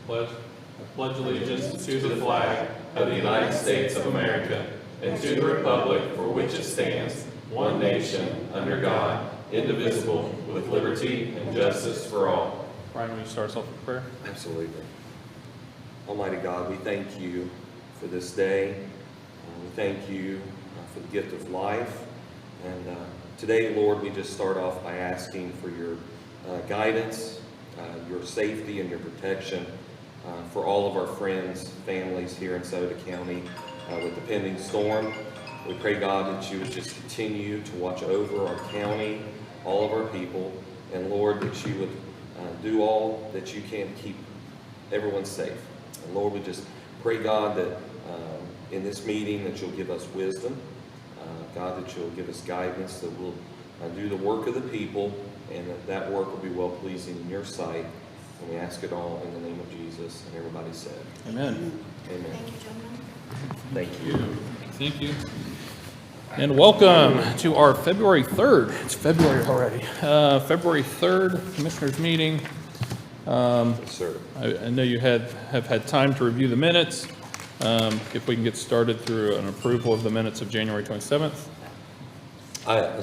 I pledge allegiance to the flag of the United States of America and to the republic for which it stands, one nation, under God, indivisible, with liberty and justice for all. Ryan, will you start us off with prayer? Absolutely. Almighty God, we thank you for this day. We thank you for the gift of life. And today, Lord, we just start off by asking for your guidance, your safety, and your protection for all of our friends, families here in Scioto County with the pending storm. We pray, God, that you would just continue to watch over our county, all of our people, and Lord, that you would do all that you can to keep everyone safe. And Lord, we just pray, God, that in this meeting that you'll give us wisdom, God, that you'll give us guidance, that we'll do the work of the people, and that work will be well-pleasing in your sight. And we ask it all in the name of Jesus. And everybody said, Amen. Amen. Thank you, gentlemen. Thank you. Thank you. And welcome to our February 3rd. It's February already. February 3rd Commissioners meeting. Yes, sir. I know you have had time to review the minutes. If we can get started through an approval of the minutes of January 27th.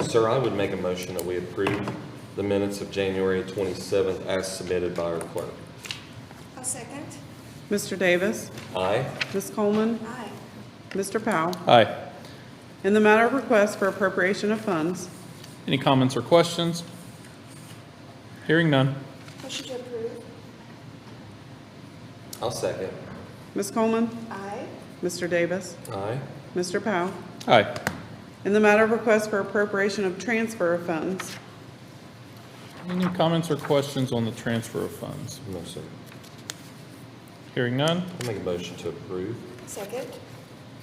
Sir, I would make a motion that we approve the minutes of January 27th as submitted by our clerk. I'll second. Mr. Davis. Aye. Ms. Coleman. Aye. Mr. Powell. Aye. In the matter of request for appropriation of funds, Any comments or questions? Hearing none. Motion to approve. I'll second. Ms. Coleman. Aye. Mr. Davis. Aye. Mr. Powell. Aye. In the matter of request for appropriation of transfer of funds, Any comments or questions on the transfer of funds? No, sir. Hearing none. I'll make a motion to approve. Second.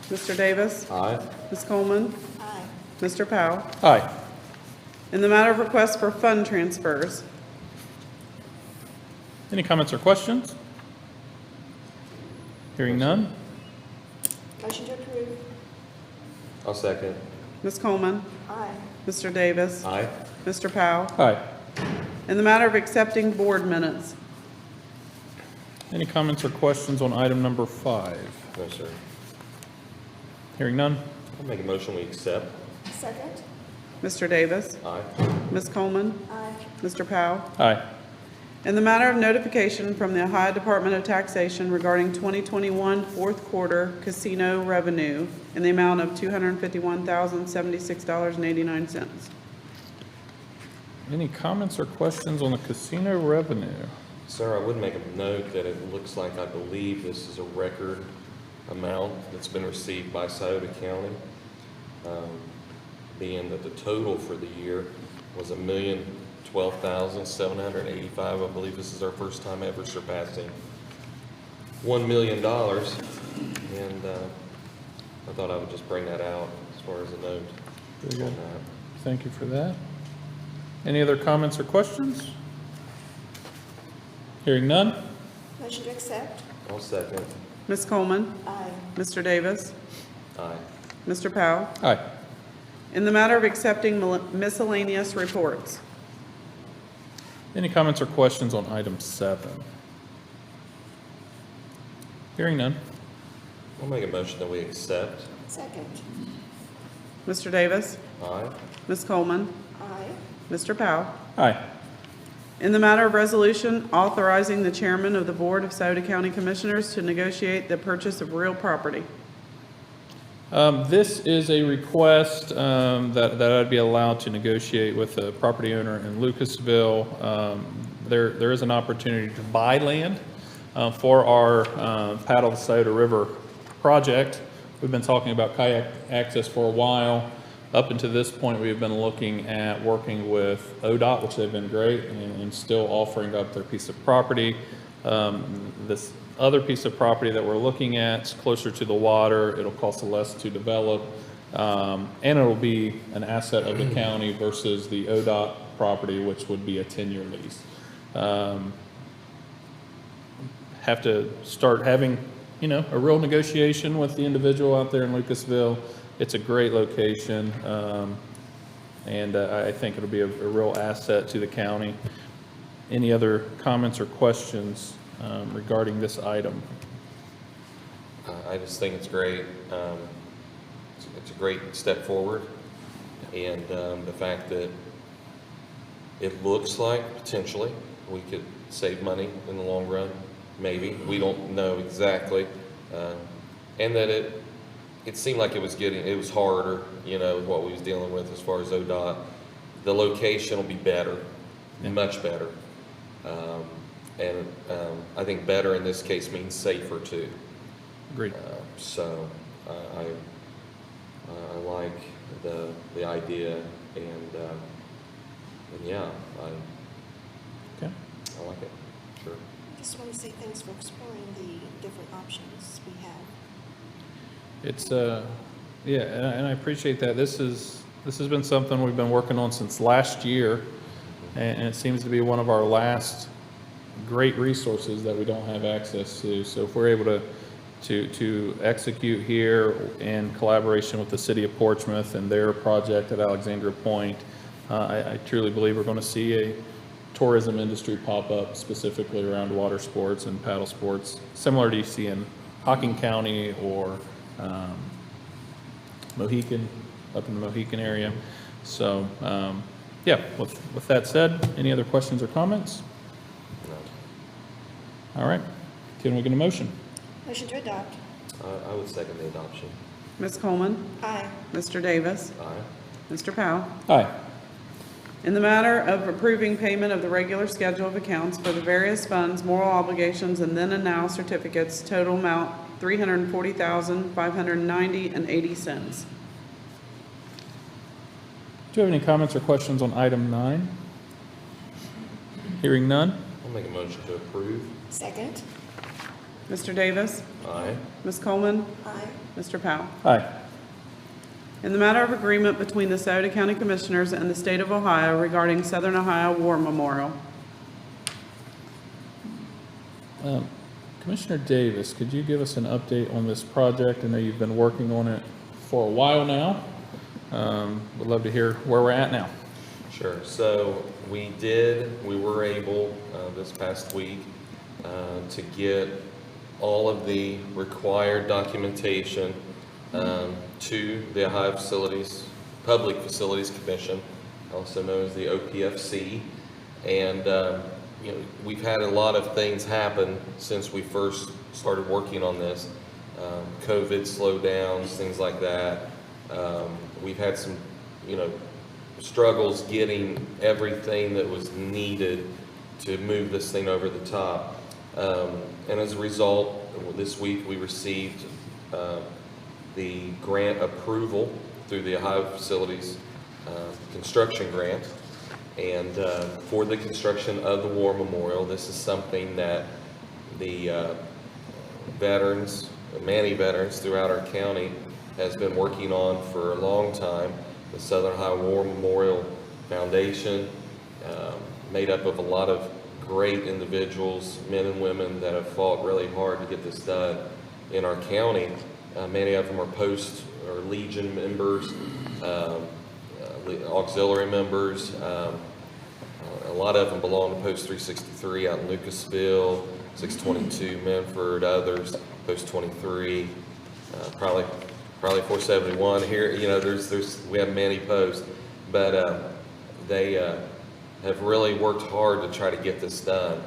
Mr. Davis. Aye. Ms. Coleman. Aye. Mr. Powell. Aye. In the matter of request for fund transfers, Any comments or questions? Hearing none. Motion to approve. I'll second. Ms. Coleman. Aye. Mr. Davis. Aye. Mr. Powell. Aye. In the matter of accepting board minutes, Any comments or questions on item number 5? No, sir. Hearing none. I'll make a motion we accept. Second. Mr. Davis. Aye. Ms. Coleman. Aye. Mr. Powell. Aye. In the matter of notification from the Ohio Department of Taxation regarding 2021 fourth quarter casino revenue in the amount of $251,076.89. Any comments or questions on the casino revenue? Sir, I would make a note that it looks like I believe this is a record amount that's been received by Scioto County, being that the total for the year was $1,012,785. I believe this is our first time ever surpassing $1 million, and I thought I would just bring that out as far as a note Very on good. that. Thank you for that. Any other comments or questions? Hearing none. Motion to accept. I'll second. Ms. Coleman. Aye. Mr. Davis. Aye. Mr. Powell. Aye. In the matter of accepting miscellaneous reports, Any comments or questions on item 7? Hearing none. I'll make a motion that we accept. Second. Mr. Davis. Aye. Ms. Coleman. Aye. Mr. Powell. Aye. In the matter of resolution authorizing the chairman of the Board of Scioto County Commissioners to negotiate the purchase of real property. This is a request that I'd be allowed to negotiate with the property owner in Lucasville. There is an opportunity to buy land for our Paddle the Scioto River project. We've been talking about kayak access for a while. Up until this point, we've been looking at working with ODOT, which they've been great, and still offering up their piece of property. This other piece of property that we're looking at is closer to the water. It'll cost less to develop, and it'll be an asset of the county versus the ODOT property, which would be a 10-year lease. Have to start having, a real negotiation with the individual out there in Lucasville. It's a great location, and I think it'll be a real asset to the county. Any other comments or questions regarding this item? I just think it's great. It's a great step forward, and the fact that it looks like potentially we could save money in the long run, maybe. We don't know exactly. And that it seemed like it was harder, what we was dealing with as far as ODOT. The location will be better, much better. And I think better in this case means safer too. Agreed. So I like the idea, and yeah, I like it. Sure. I just want to say thanks for exploring the different options we have. It's yeah, and I appreciate that. This has been something we've been working on since last year, and it seems to be one of our last great resources that we don't have access to. So if we're able to execute here in collaboration with the city of Portsmouth and their project at Alexandria Point, I truly believe we're going to see a tourism industry pop up specifically around water sports and paddle sports, similar to you see in Hocking County or Mohican, up in the Mohican area. So, yeah, with that said, any other questions or comments? No. All right, can we get a motion? Motion to adopt. I would second the adoption. Ms. Coleman, Aye. Mr. Davis, Aye. Mr. Powell. Aye. In the matter of approving payment of the regular schedule of accounts for the various funds, moral obligations, and then and now certificates, total amount $340,590.80. Do you have any comments or questions on item 9? Hearing none? I'll make a motion to approve. Second. Mr. Davis, Aye. Ms. Coleman, Aye. Mr. Powell. Aye. In the matter of agreement between the Scioto County Commissioners and the State of Ohio regarding Southern Ohio War Memorial. Commissioner Davis, could you give us an update on this project? I know you've been working on it for a while now. Would love to hear where we're at now. Sure. So we were able this past week to get all of the required documentation to the Ohio Public Facilities Commission, also known as the OPFC. And we've had a lot of things happen since we first started working on this. COVID slowdowns, things like that. We've had some, struggles getting everything that was needed to move this thing over the top. And as a result, this week we received the grant approval through the Ohio Facilities Construction Grant. And for the construction of the War Memorial, this is something that the Many veterans throughout our county has been working on for a long time. The Southern Ohio War Memorial Foundation, made up of a lot of great individuals, men and women that have fought really hard to get this done in our county. Many of them are Post or Legion members, auxiliary members. A lot of them belong to Post 363 out in Lucasville, 622 Menford, others, Post 23, probably 471 here. We have many posts, but they have really worked hard to try to get this done.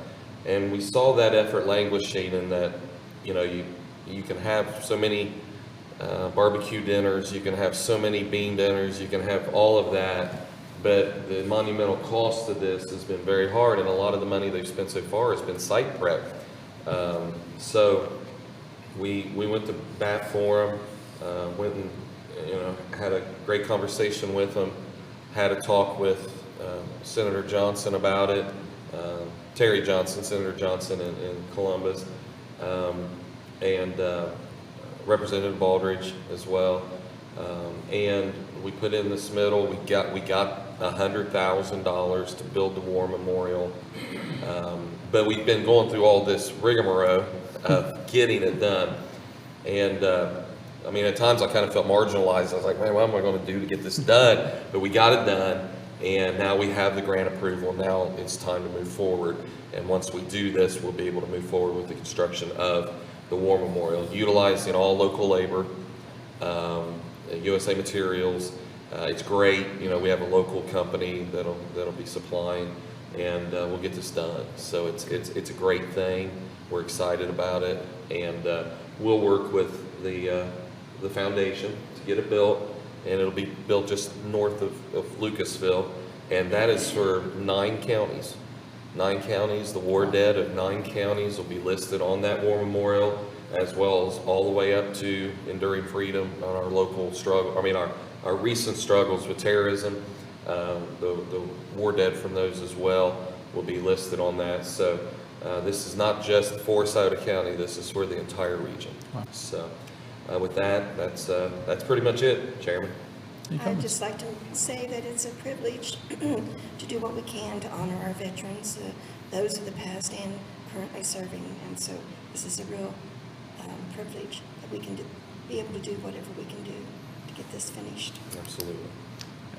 And we saw that effort languishing in that, you can have so many barbecue dinners, you can have so many bean dinners, you can have all of that, but the monumental cost of this has been very hard, and a lot of the money they've spent so far has been site prep. So we went to bat for them, went and had a great conversation with them, had a talk with Senator Johnson about it, Senator Johnson in Columbus, and Representative Baldridge as well. And we put in the submittal. We got $100,000 to build the War Memorial, but we've been going through all this rigmarole of getting it done. And at times I kind of felt marginalized. I was like, man, what am I going to do to get this done? But we got it done, And now we have the grant approval. Now it's time to move forward. And once we do this, we'll be able to move forward with the construction of the War Memorial, utilizing all local labor, USA Materials. It's great. You know, we have a local company that'll be supplying, and we'll get this done. So it's a great thing. We're excited about it, and we'll work with the foundation to get it built, and it'll be built just north of Lucasville, and that is for 9 counties. 9 counties, the war dead of 9 counties will be listed on that war memorial, as well as all the way up to Enduring Freedom on our local struggle. I mean, our recent struggles with terrorism, the war dead from those as well will be listed on that. So this is not just for Scioto County, this is for the entire region. Wow. So with that, that's pretty much it, Chairman. I'd just like to say that it's a privilege to do what we can to honor our veterans, those of the past and currently serving. And so this is a real privilege that we can be able to do whatever we can do to get this finished. Absolutely.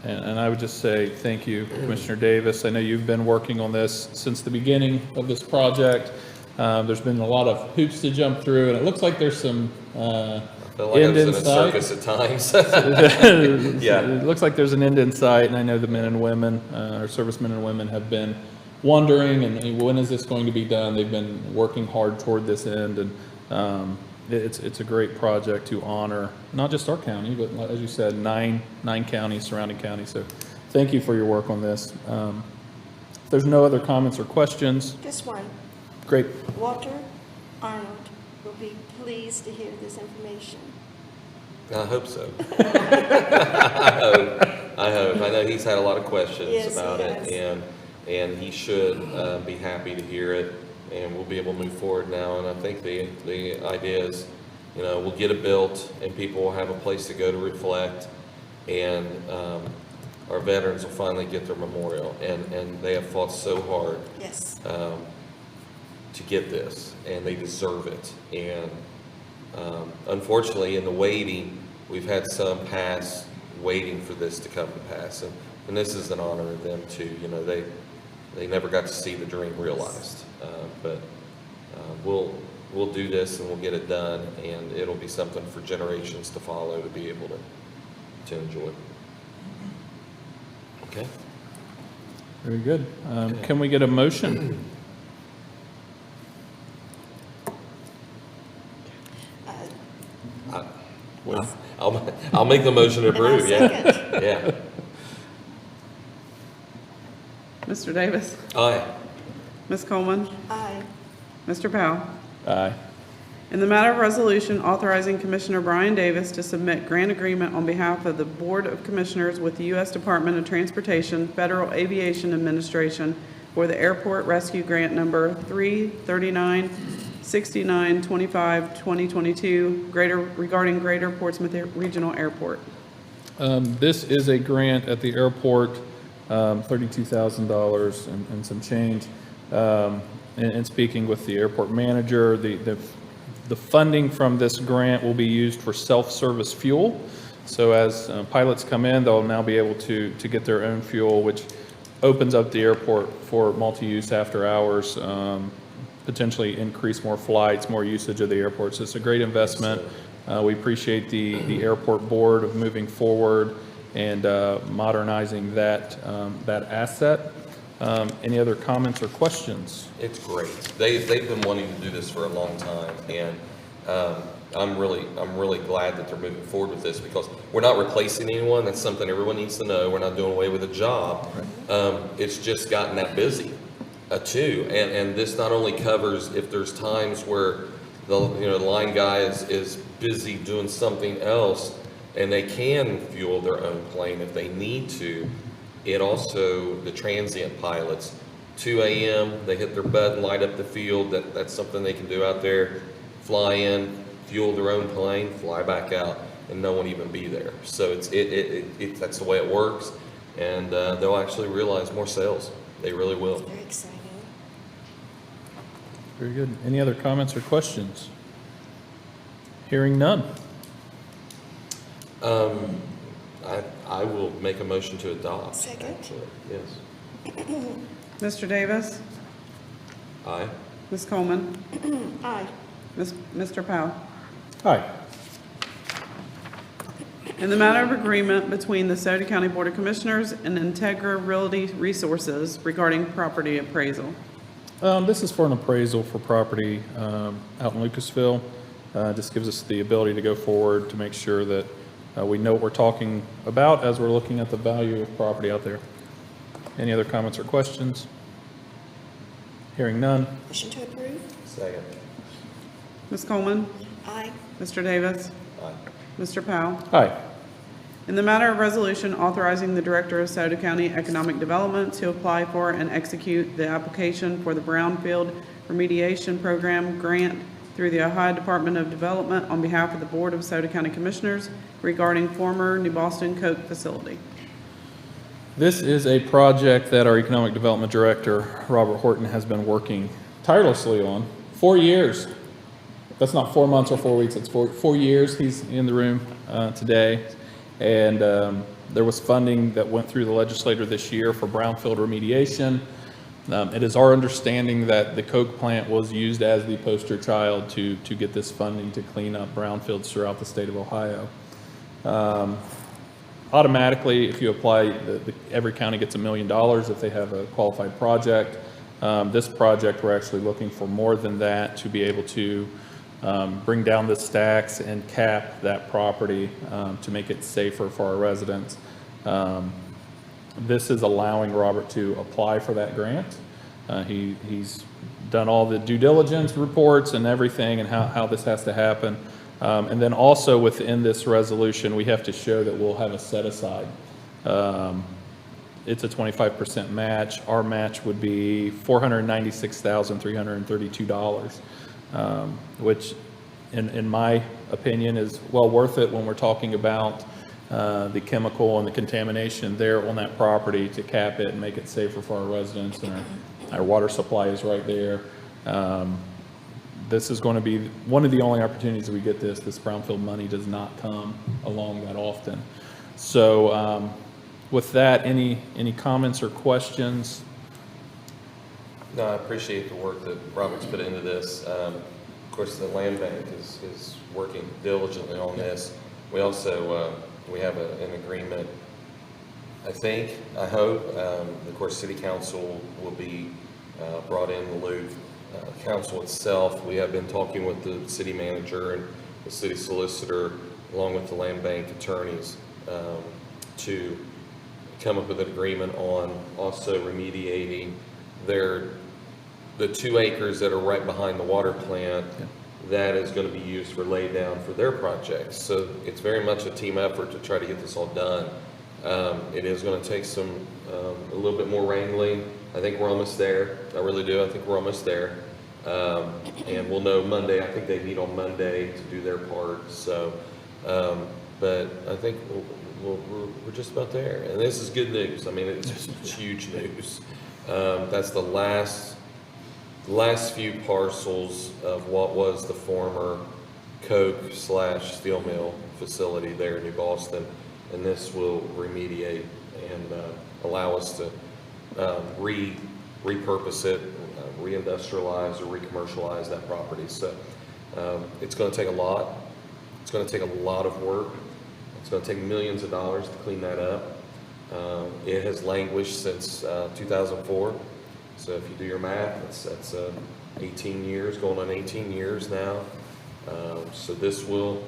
And I would just say thank you, Commissioner Davis. I know you've been working on this since the beginning of this project. There's been a lot of hoops to jump through, and it looks like there's some I feel like I was in a circus at times. Yeah. It looks like there's an end in sight, and I know the men and women, our servicemen and women, have been wondering, and when is this going to be done? They've been working hard toward this end, and it's a great project to honor not just our county, but as you said, nine counties, surrounding counties. So thank you for your work on this. If there's no other comments or questions, Just one. great. Walter Arnold will be pleased to hear this information. I hope so. I hope. I know he's had a lot of questions Yes, about he it, has. and he should be happy to hear it, and we'll be able to move forward now. And I think the idea is, you know, we'll get it built, and people will have a place to go to reflect, and our veterans will finally get their memorial, and they have fought so hard Yes. to get this, and they deserve it. And unfortunately, in the waiting, we've had some pass waiting for this to come to pass, and this is an honor of them too. You know, they never got to see the dream realized, but we'll do this, and we'll get it done, and it'll be something for generations to follow to be able to enjoy. Okay. Very good. Can we get a motion? I'll make the motion to approve. I'll Yeah. second. Yeah. Mr. Davis? Aye. Ms. Coleman? Aye. Mr. Powell? Aye. In the matter of resolution authorizing Commissioner Brian Davis to submit grant agreement on behalf of the Board of Commissioners with the U.S. Department of Transportation, Federal Aviation Administration for the Airport Rescue Grant Number 339-6925-2022 regarding Greater Portsmouth Regional Airport. This is a grant at the airport, $32,000 and some change. And speaking with the airport manager, the funding from this grant will be used for self-service fuel. So as pilots come in, they'll now be able to get their own fuel, which opens up the airport for multi-use after hours, potentially increase more flights, more usage of the airport. So it's a great investment. We appreciate the airport board of moving forward and modernizing that asset. Any other comments or questions? It's great. They've been wanting to do this for a long time, and I'm really glad that they're moving forward with this, because we're not replacing anyone. That's something everyone needs to know. We're not doing away with a job. Right. It's just gotten that busy too, and this not only covers if there's times where the line guy is busy doing something else, and they can fuel their own plane if they need to. It also, the transient pilots, 2 a.m., they hit their button, light up the field. That's something they can do out there. Fly in, fuel their own plane, fly back out, and no one even be there. So that's the way it works, and they'll actually realize more sales. They really will. Very exciting. Very good. Any other comments or questions? Hearing none. I will make a motion to adopt. Second. Actually, yes. Mr. Davis? Aye. Ms. Coleman? Aye. Mr. Powell? Aye. In the matter of agreement between the Scioto County Board of Commissioners and Integra Realty Resources regarding property appraisal. This is for an appraisal for property out in Lucasville. Just gives us the ability to go forward to make sure that we know what we're talking about as we're looking at the value of property out there. Any other comments or questions? Hearing none. Motion to approve? Second. Ms. Coleman? Aye. Mr. Davis? Aye. Mr. Powell? Aye. In the matter of resolution authorizing the Director of Scioto County Economic Development to apply for and execute the application for the Brownfield Remediation Program grant through the Ohio Department of Development on behalf of the Board of Scioto County Commissioners regarding former New Boston Coke facility. This is a project that our Economic Development Director, Robert Horton, has been working tirelessly on 4 years. That's not 4 months or 4 weeks, it's 4 years. He's in the room today. And there was funding that went through the legislature this year for brownfield remediation. It is our understanding that the Coke plant was used as the poster child to get this funding to clean up brownfields throughout the state of Ohio. Automatically, if you apply, every county gets $1 million if they have a qualified project. This project, we're actually looking for more than that to be able to bring down the stacks and cap that property to make it safer for our residents. This is allowing Robert to apply for that grant. He's done all the due diligence reports and everything and how this has to happen. And then also within this resolution, we have to show that we'll have a set aside. It's a 25% match. Our match would be $496,332, which in my opinion is well worth it when we're talking about the chemical and the contamination there on that property to cap it and make it safer for our residents, and our water supply is right there. This is going to be one of the only opportunities that we get this brownfield money does not come along that often. So with that, any comments or questions? No, I appreciate the work that Robert's put into this. Of course, the land bank is working diligently on this. We also we have an agreement, I hope. Of course, City Council will be brought in the loop. Council itself, we have been talking with the city manager and the city solicitor, along with the land bank attorneys, to come up with an agreement on also remediating the 2 acres that are right behind the water plant. Yeah. That is going to be used for lay down for their projects. So it's very much a team effort to try to get this all done. It is going to take a little bit more wrangling. I think we're almost there. I really do. I think we're almost there. And we'll know Monday. I think they meet on Monday to do their part. So, but I think we're just about there. And this is good news. I mean, it's huge news. That's the last few parcels of what was the former Coke/steel mill facility there in New Boston. And this will remediate and allow us to repurpose it, reindustrialize or recommercialize that property. So it's going to take a lot. It's going to take a lot of work. It's going to take millions of dollars to clean that up. It has languished since 2004. So if you do your math, that's 18 years, going on 18 years now. So this will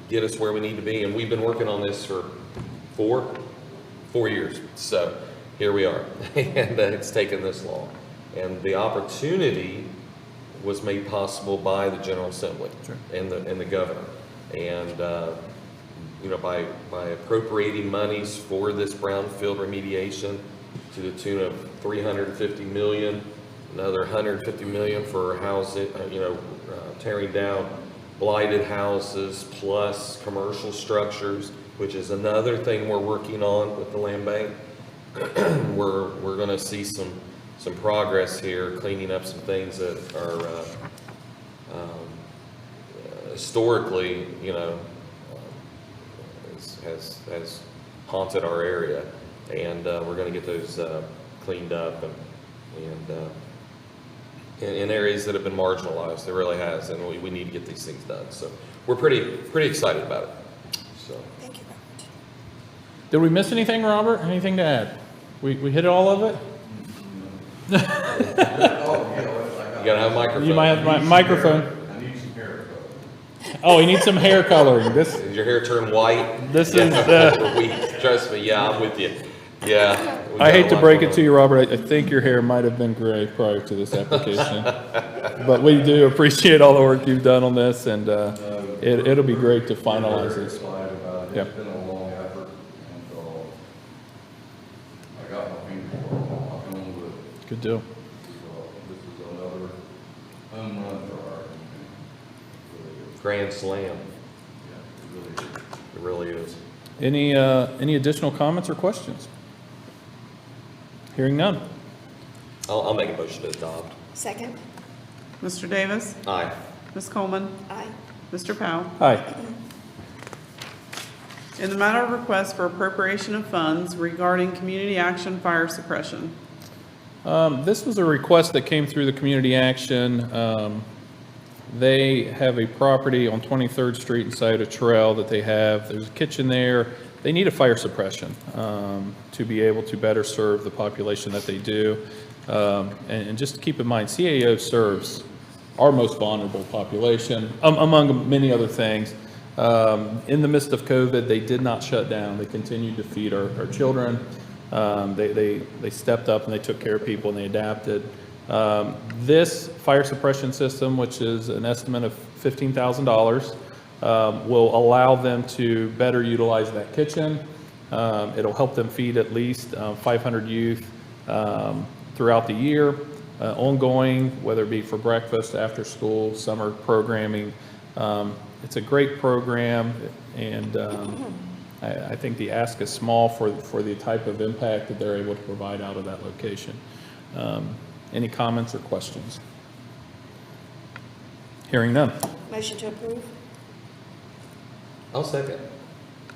get us where we need to be. And we've been working on this for four years. So here we are. And it's taken this long. And the opportunity was made possible by the General Assembly. Sure. and the governor. And by appropriating monies for this brownfield remediation to the tune of $350 million, another $150 million for housing, tearing down blighted houses plus commercial structures, which is another thing we're working on with the land bank. We're going to see some progress here, cleaning up some things that are historically, has haunted our area, and we're going to get those cleaned up and in areas that have been marginalized. It really has, and we need to get these things done. So we're pretty excited about it. So Thank you, Robert. Did we miss anything, Robert? Anything to add? We hit all of it? you gotta have a microphone. You might have my microphone. I need some hair color. Oh, you need some hair coloring. This Does your hair turn white? This Yeah, is, we're weak. Trust me. Yeah, I'm with you. Yeah. we I got hate a to lot break going it to on. you, Robert. I think your hair might have been gray prior to this application. But we do appreciate all the work you've done on this, and it'll be great to finalize Very this. excited about it. Yeah. It's been a long effort, and I got my fingers worked, I'm knocking on wood. Good deal. So this is another home run for our community. Grand slam. Yeah, it really is. It really is. Any additional comments or questions? Hearing none. I'll make a motion to adopt. Second? Mr. Davis? Aye. Ms. Coleman? Aye. Mr. Powell? Aye. In the matter of request for appropriation of funds regarding community action fire suppression. This was a request that came through the community action. They have a property on 23rd Street and Scioto Trail that they have. There's a kitchen there. They need a fire suppression to be able to better serve the population that they do. And just to keep in mind, CAO serves our most vulnerable population, among many other things. In the midst of COVID, they did not shut down. They continued to feed our children. They stepped up and they took care of people and they adapted. This fire suppression system, which is an estimate of $15,000, will allow them to better utilize that kitchen. It'll help them feed at least 500 youth throughout the year, ongoing, whether it be for breakfast, after school, summer programming. It's a great program, and I think the ask is small for the type of impact that they're able to provide out of that location. Any comments or questions? Hearing none. Motion to approve? I'll second.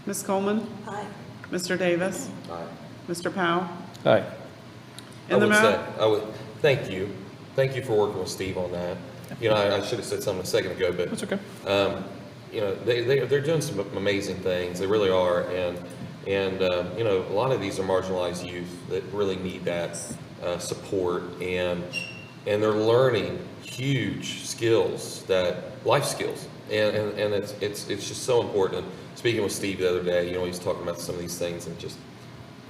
Ms. Coleman? Aye. Mr. Davis? Aye. Mr. Powell? Aye. In the matter, Thank you. Thank you for working with Steve on that. You know, I should have said something a second ago, but That's okay. you know, they're doing some amazing things. They really are, and you know, a lot of these are marginalized youth that really need that support, and they're learning huge skills, life skills, and it's just so important. And speaking with Steve the other day, you know, he's talking about some of these things, and it's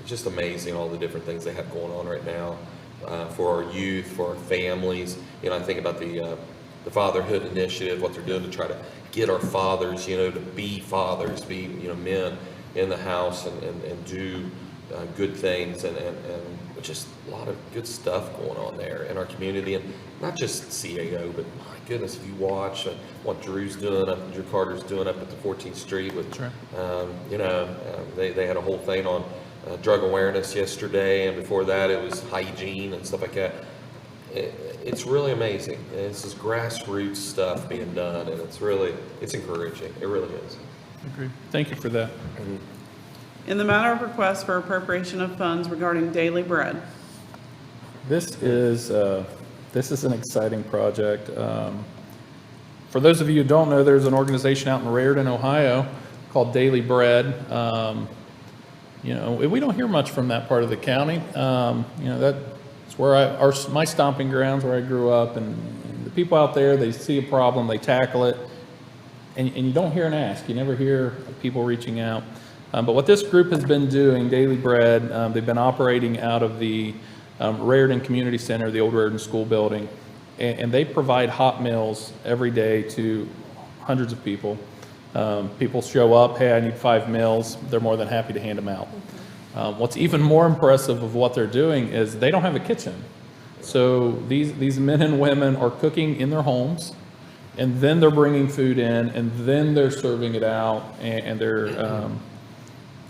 just amazing all the different things they have going on right now for our youth, for our families. You know, I think about the fatherhood initiative, what they're doing to try to get our fathers, you know, to be fathers, be, you know, men in the house and do good things, and just a lot of good stuff going on there in our community, and not just CAO, but my goodness, if you watch what Drew Carter's doing up at the 14th Street with, Sure. you know, they had a whole thing on drug awareness yesterday, and before that it was hygiene and stuff like that. It's really amazing. This is grassroots stuff being done, and it's encouraging. It really is. Agree. Thank you for that. in the matter of request for appropriation of funds regarding daily bread. This is an exciting project. For those of you who don't know, there's an organization out in Raritan, Ohio called Daily Bread. You know, we don't hear much from that part of the county. You know, that's where my stomping grounds, where I grew up, and the people out there, they see a problem, they tackle it, and you don't hear an ask. You never hear people reaching out. But what this group has been doing, Daily Bread, they've been operating out of the Raritan Community Center, the old Raritan School building, and they provide hot meals every day to hundreds of people. People show up, hey, I need 5 meals. They're more than happy to hand them out. What's even more impressive of what they're doing is they don't have a kitchen. So these men and women are cooking in their homes, and then they're bringing food in, and then they're serving it out, and they're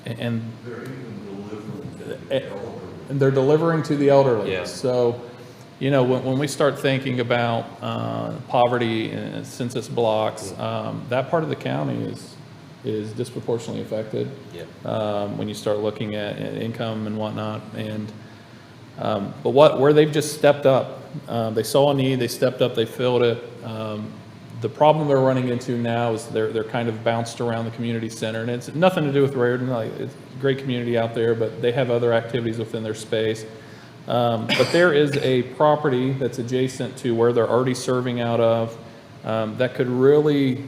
They're even delivering to the elderly. and they're delivering to the elderly. Yeah. So, you know, when we start thinking about poverty and census blocks, that part of the county is disproportionately affected. When you start looking at income and whatnot. And but where they've just stepped up, they saw a need, they stepped up, they filled it. The problem they're running into now is they're kind of bounced around the community center, and it's nothing to do with Raritan. Like, it's a great community out there, but they have other activities within their space. But there is a property that's adjacent to where they're already serving out of that could really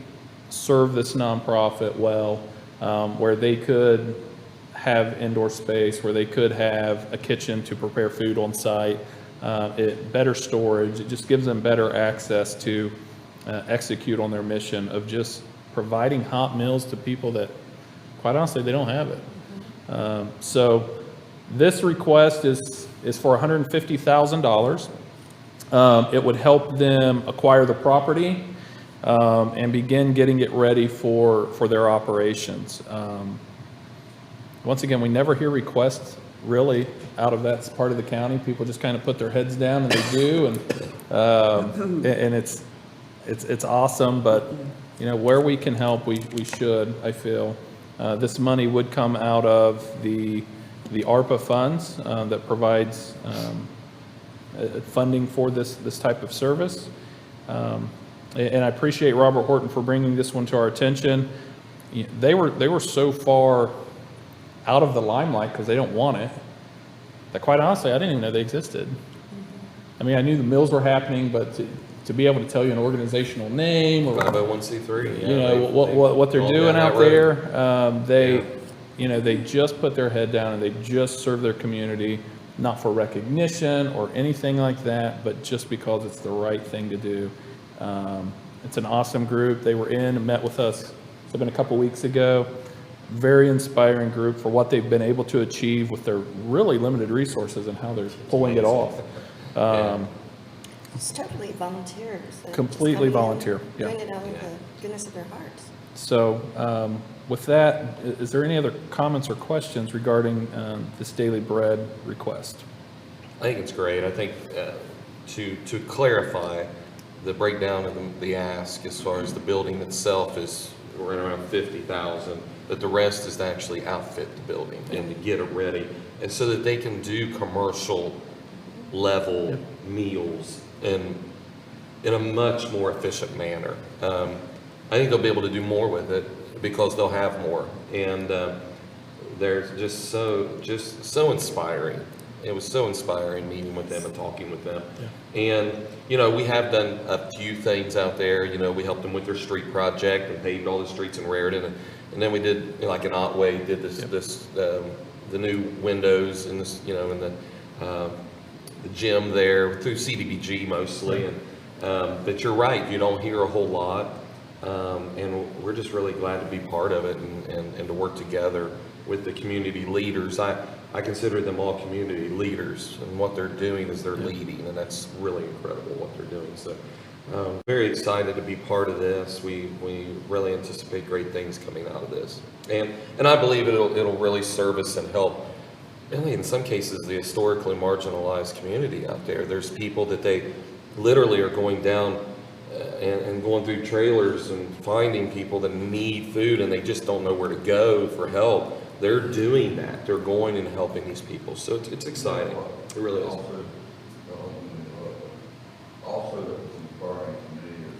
serve this nonprofit well, where they could have indoor space, where they could have a kitchen to prepare food on site, better storage. It just gives them better access to execute on their mission of just providing hot meals to people that, quite honestly, they don't have it. So this request is for $150,000. It would help them acquire the property and begin getting it ready for their operations. Once again, we never hear requests really out of that part of the county. People just kind of put their heads down, and they do, and it's awesome. But you know, where we can help, we should. I feel this money would come out of the ARPA funds that provides funding for this type of service. And I appreciate Robert Horton for bringing this one to our attention. They were so far out of the limelight because they don't want it that, quite honestly, I didn't even know they existed. I mean, I knew the mills were happening, but to be able to tell you an organizational name or 501c3, you know what they're doing out there, they just put their head down and they just serve their community, not for recognition or anything like that, but just because it's the right thing to do. It's an awesome group. They were in and met with us. It's been a couple weeks ago. Very inspiring group for what they've been able to achieve with their really limited resources and how they're pulling it off. It's totally volunteers. that Completely just come in, volunteer, yeah. Doing it out of the goodness of their hearts. So with that, is there any other comments or questions regarding this daily bread request? I think it's great. I think to clarify the breakdown of the ask as far as the building itself is we're around 50,000, but the rest is to actually outfit the building and to get it ready, and so that they can do commercial level meals in a much more efficient manner. I think they'll be able to do more with it because they'll have more, and they're just so inspiring. It was so inspiring meeting with them and talking with them. And, you know, we have done a few things out there. You know, we helped them with their street project and paved all the streets in Raritan. And then we did, like in Otway, did the new windows in this, you know, in the gym there through CDBG mostly. And, but you're right, you don't hear a whole lot. And we're just really glad to be part of it and to work together with the community leaders. I consider them all community leaders, and what they're doing is they're leading, and that's really incredible what they're doing. So very excited to be part of this. We really anticipate great things coming out of this. And I believe it'll really serve us and help, really in some cases, the historically marginalized community out there. There's people that they literally are going down and going through trailers and finding people that need food, and they just don't know where to go for help. They're doing that. They're going and helping these people. So it's exciting. It really is. Also, that was inspiring to me is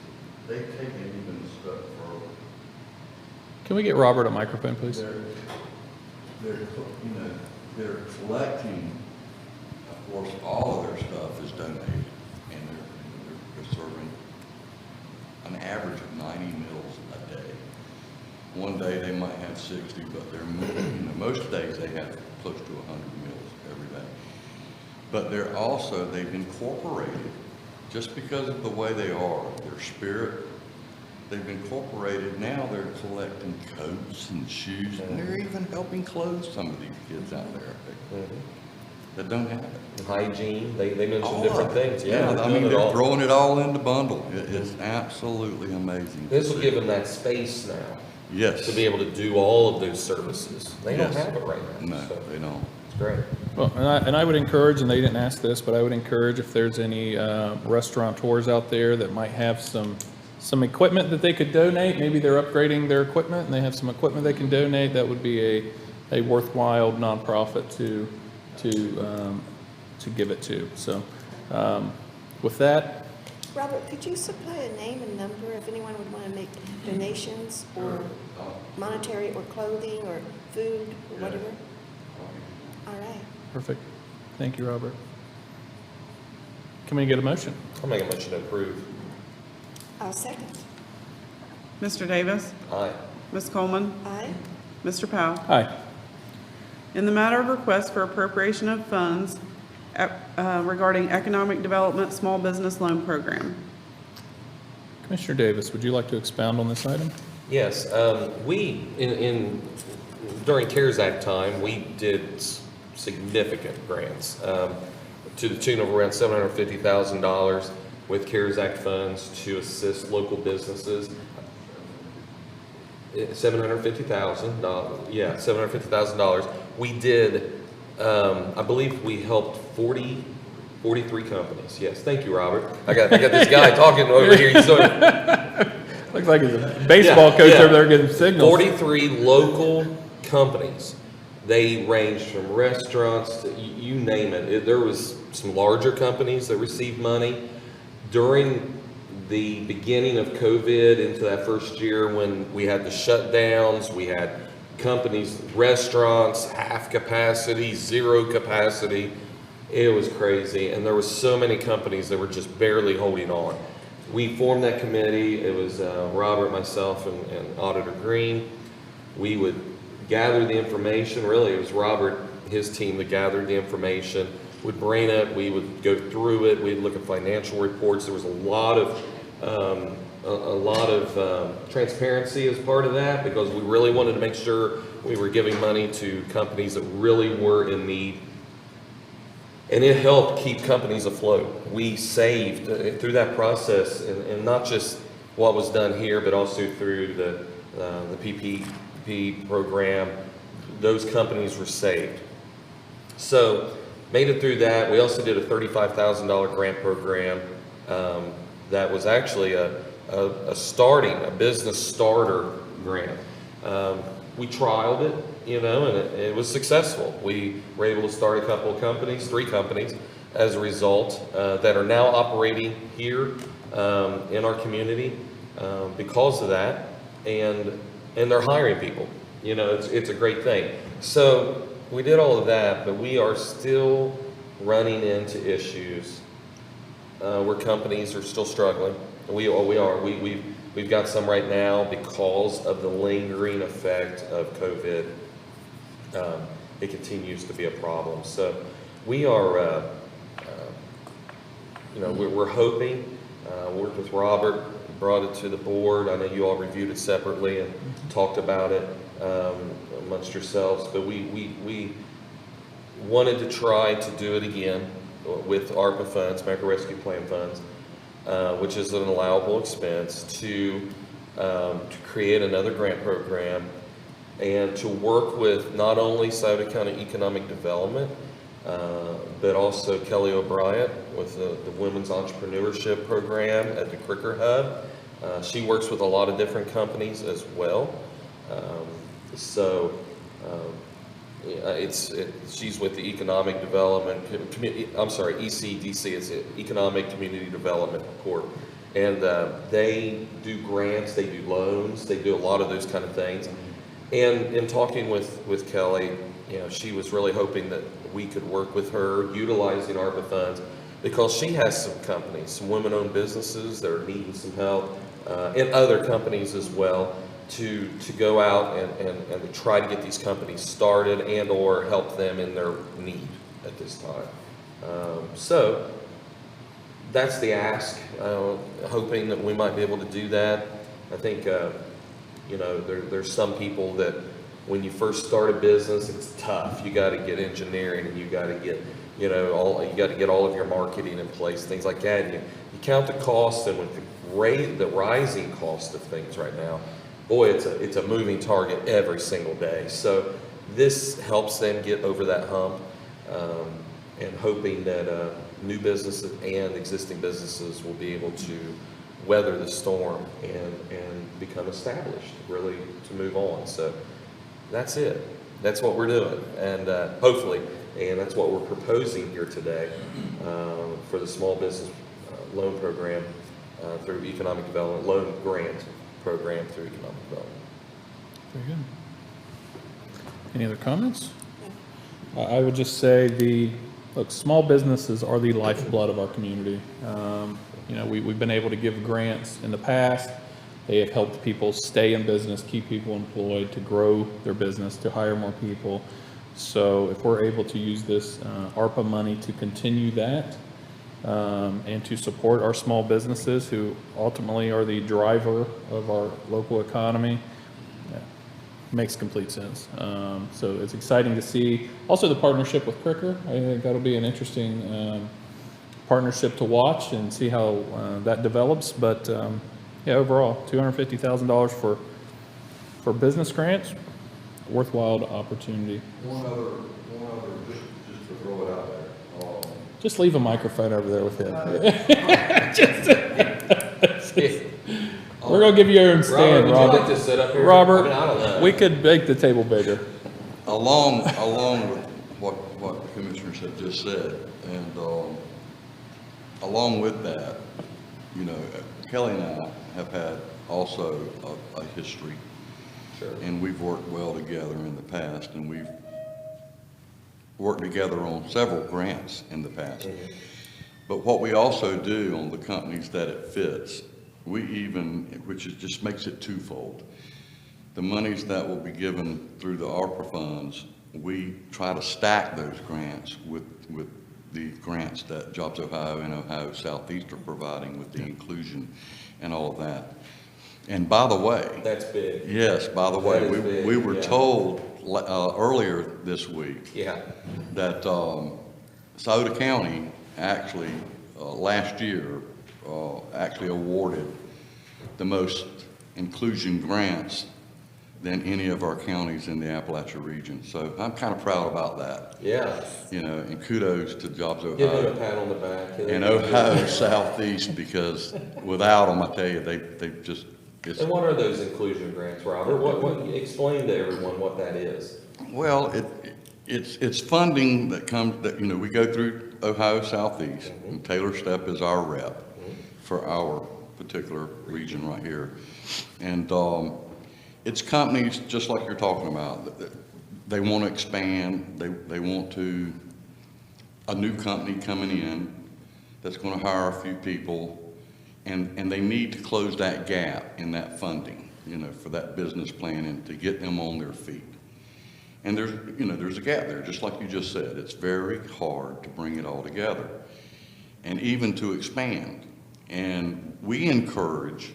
they've taken even a step further. Can we get Robert a microphone, please? They're collecting, of course, all of their stuff is donated, and they're serving an average of 90 meals a day. One day they might have 60, but they're moving. Most days they have close to 100 meals every day. But they've incorporated, just because of the way they are, their spirit, they've incorporated, now they're collecting coats and shoes, and they're even helping clothe some of these kids out there that don't have it. Hygiene, they mentioned All different of it. things. Yeah, I mean, doing it they're all. throwing it all in the bundle. It's absolutely amazing. This will give them that space now Yes. to be able to do all of those services. They don't Yes. have it right now. No, So they don't. it's great. Well, and I would encourage, and they didn't ask this, but I would encourage if there's any restaurateurs out there that might have some some equipment that they could donate. Maybe they're upgrading their equipment and they have some equipment they can donate. That would be a worthwhile nonprofit to give it to. So with that, Robert, could you supply a name and number if anyone would want to make donations or monetary or clothing or food or whatever? All right. perfect. Thank you, Robert. Can we get a motion? I'll make a motion to approve. I'll second. Mr. Davis? Aye. Ms. Coleman? Aye. Mr. Powell? Aye. In the matter of request for appropriation of funds regarding Economic Development Small Business Loan Program. Commissioner Davis, would you like to expound on this item? Yes, we, during CARES Act time, we did significant grants to the tune of around $750,000 with CARES Act funds to assist local businesses. $750,000, yeah, $750,000. We did, I believe we helped 43 companies. Yes, thank you, Robert. I got this guy talking over here. He's doing, Looks like he's a baseball coach over there getting signals. 43 local companies. They ranged from restaurants to you name it. There was some larger companies that received money. During the beginning of COVID into that first year when we had the shutdowns, we had companies, restaurants, half capacity, zero capacity. It was crazy. And there was so many companies that were just barely holding on. We formed that committee. It was Robert, myself, and Auditor Green. We would gather the information. Really, it was Robert, his team that gathered the information, would bring it. We would go through it. We'd look at financial reports. There was a lot of transparency as part of that because we really wanted to make sure we were giving money to companies that really were in need. And it helped keep companies afloat. We saved through that process, and not just what was done here, but also through the PPP program. Those companies were saved. So made it through that. We also did a $35,000 grant program that was actually a business starter grant. We trialed it, and it was successful. We were able to start a couple of companies, 3 companies, as a result, that are now operating here in our community because of that, and they're hiring people. It's a great thing. So we did all of that, but we are still running into issues where companies are still struggling. We are. We've got some right now because of the lingering effect of COVID. It continues to be a problem. So we are, we're hoping, worked with Robert, brought it to the board. I know you all reviewed it separately and talked about it amongst yourselves, but we wanted to try to do it again with ARPA funds, American Rescue Plan funds, which is an allowable expense, to create another grant program and to work with not only Scioto County Economic Development, but also Kelly O'Brien with the Women's Entrepreneurship Program at the Cricker Hub. She works with a lot of different companies as well. She's with the Economic Development, ECDC, it's Economic Community Development Corp. And they do grants, they do loans, they do a lot of those kind of things. And in talking with Kelly, she was really hoping that we could work with her utilizing ARPA funds because she has some companies, some women-owned businesses that are needing some help, and other companies as well, to go out and to try to get these companies started and or help them in their need at this time. So that's the ask, hoping that we might be able to do that. I think, there's some people that when you first start a business, it's tough. You got to get engineering and you got to get, you got to get all of your marketing in place, things like that. And you count the cost, and with the rising cost of things right now, boy, it's a moving target every single day. So this helps them get over that hump, and hoping that new businesses and existing businesses will be able to weather the storm and become established, really to move on. So that's it. That's what we're doing, and hopefully, and that's what we're proposing here today for the small business loan program through economic development, loan grant program through economic development. Very good. Any other comments? I would just say look, small businesses are the lifeblood of our community. You know, we've been able to give grants in the past. They have helped people stay in business, keep people employed, to grow their business, to hire more people. So if we're able to use this ARPA money to continue that and to support our small businesses who ultimately are the driver of our local economy, makes complete sense. So it's exciting to see. Also the partnership with Cricker, I think that'll be an interesting partnership to watch and see how that develops. But yeah, overall, $250,000 for business grants, worthwhile opportunity. One other, just to throw it out there. Just leave a microphone over there with him. We're gonna give you your own stand, Robert, would you Robert. like to sit up here? Robert, I mean, I don't know. we could make the table bigger. Along with what the commissioners have just said, and along with that, you know, Kelly and I have had also a history, Sure. and we've worked well together in the past, and we've worked together on several grants in the past. Mhm. But what we also do on the companies that it fits, which just makes it twofold. The monies that will be given through the ARPA funds, we try to stack those grants with the grants that Jobs Ohio and Ohio Southeast are providing with the inclusion and all of that. And by the way, That's big. yes, by the way, That is big, we were yeah. told earlier this week Yeah. that Scioto County actually last year actually awarded the most inclusion grants than any of our counties in the Appalachia region. So I'm kind of proud about that, Yeah. you know, and kudos to Jobs Give him a Ohio pat on the back. and Ohio Southeast, because without them, I tell you, they just, And what are those inclusion grants, Robert? Explain to everyone what that is. well, it's funding that comes, that, you know, we go through Ohio Southeast, and Taylor Stepp is our rep for our particular region right here. And it's companies just like you're talking about. They want to expand. They want to, a new company coming in that's going to hire a few people, and they need to close that gap in that funding, you know, for that business plan and to get them on their feet. And there's a gap there, just like you just said. It's very hard to bring it all together and even to expand. And we encourage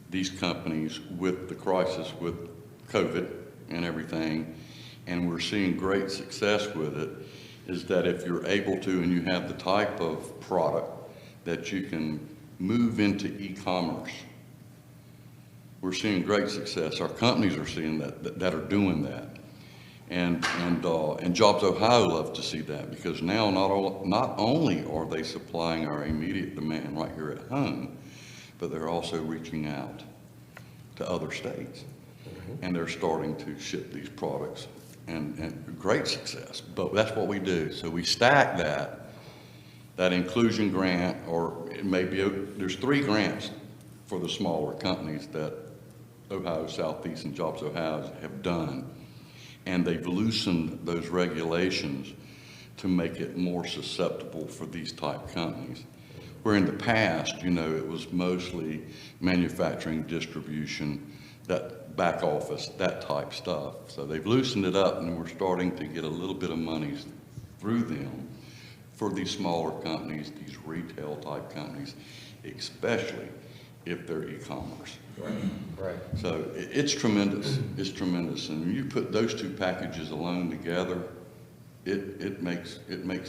these companies with the crisis with COVID and everything, and we're seeing great success with it, is that if you're able to and you have the type of product that you can move into e-commerce, we're seeing great success. Our companies are seeing that are doing that. And Jobs Ohio love to see that, because now not only are they supplying our immediate demand right here at home, but they're also reaching out to other states, and they're starting to ship these products, and great success. But that's what we do. So we stack that inclusion grant, or it may be, there's 3 grants for the smaller companies that Ohio Southeast and Jobs Ohio have done. And they've loosened those regulations to make it more susceptible for these type companies. Where in the past, you know, it was mostly manufacturing, distribution, that back office, that type stuff. So they've loosened it up, and we're starting to get a little bit of monies through them for these smaller companies, these retail type companies, especially if they're e-commerce. Right. So it's tremendous. It's tremendous. And when you put those 2 packages alone together, it makes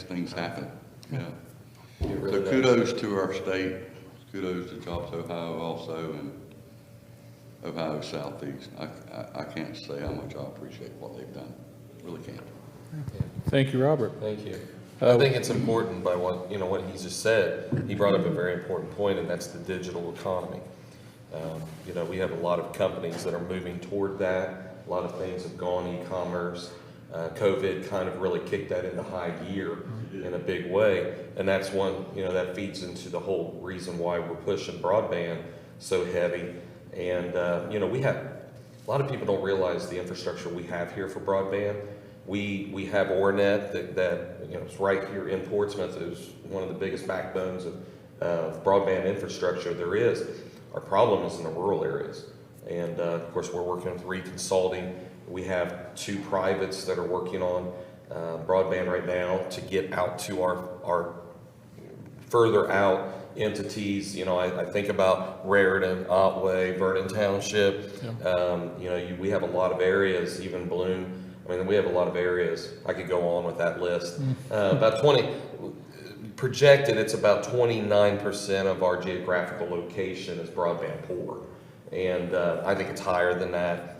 things happen. Yeah. It really So does. kudos to our state. Kudos to Jobs Ohio also, and Ohio Southeast. I can't say how much I appreciate what they've done. Really can't. Thank you, Robert. Thank you. I think it's important by what, what he just said. He brought up a very important point, and that's the digital economy. We have a lot of companies that are moving toward that. A lot of things have gone e-commerce. COVID kind of really kicked that into high gear in a big way. And that's one, that feeds into the whole reason why we're pushing broadband so heavy. And, we have, a lot of people don't realize the infrastructure we have here for broadband. We have Ornet that it's right here in Portsmouth. Is one of the biggest backbones of broadband infrastructure there is. Our problem is in the rural areas. And of course, we're working with Reconsulting. We have 2 privates that are working on broadband right now to get out to our further out entities. I think about Raritan, Otway, Vernon Township. Yeah. We have a lot of areas, even Bloom. We have a lot of areas. I could go on with that list. About 20, projected, it's about 29% of our geographical location is broadband poor. And I think it's higher than that,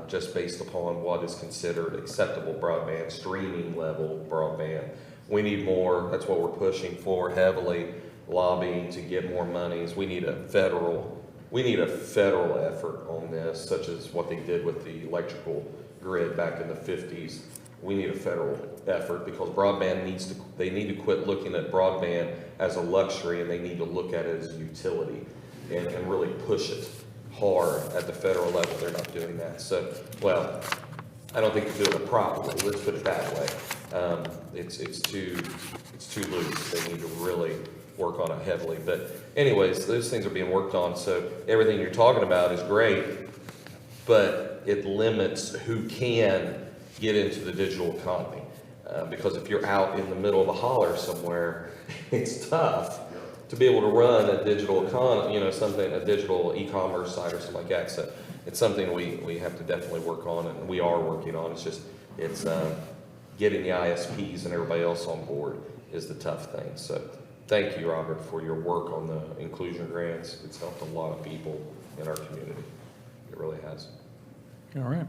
just based upon what is considered acceptable broadband, streaming level broadband. We need more. That's what we're pushing for heavily, lobbying to get more monies. We need a federal effort on this, such as what they did with the electrical grid back in the 50s. We need a federal effort because broadband they need to quit looking at broadband as a luxury, and they need to look at it as a utility and really push it hard at the federal level. They're not doing that. So, well, I don't think they're doing it properly. Let's put it that way. It's too loose. They need to really work on it heavily. But anyways, those things are being worked on. So everything you're talking about is great, but it limits who can get into the digital economy. Because if you're out in the middle of a holler somewhere, it's tough to be able to run a digital a digital e-commerce site or something like that. So it's something we have to definitely work on, and we are working on. It's getting the ISPs and everybody else on board is the tough thing. So thank you, Robert, for your work on the inclusion grants. It's helped a lot of people in our community. It really has. All right.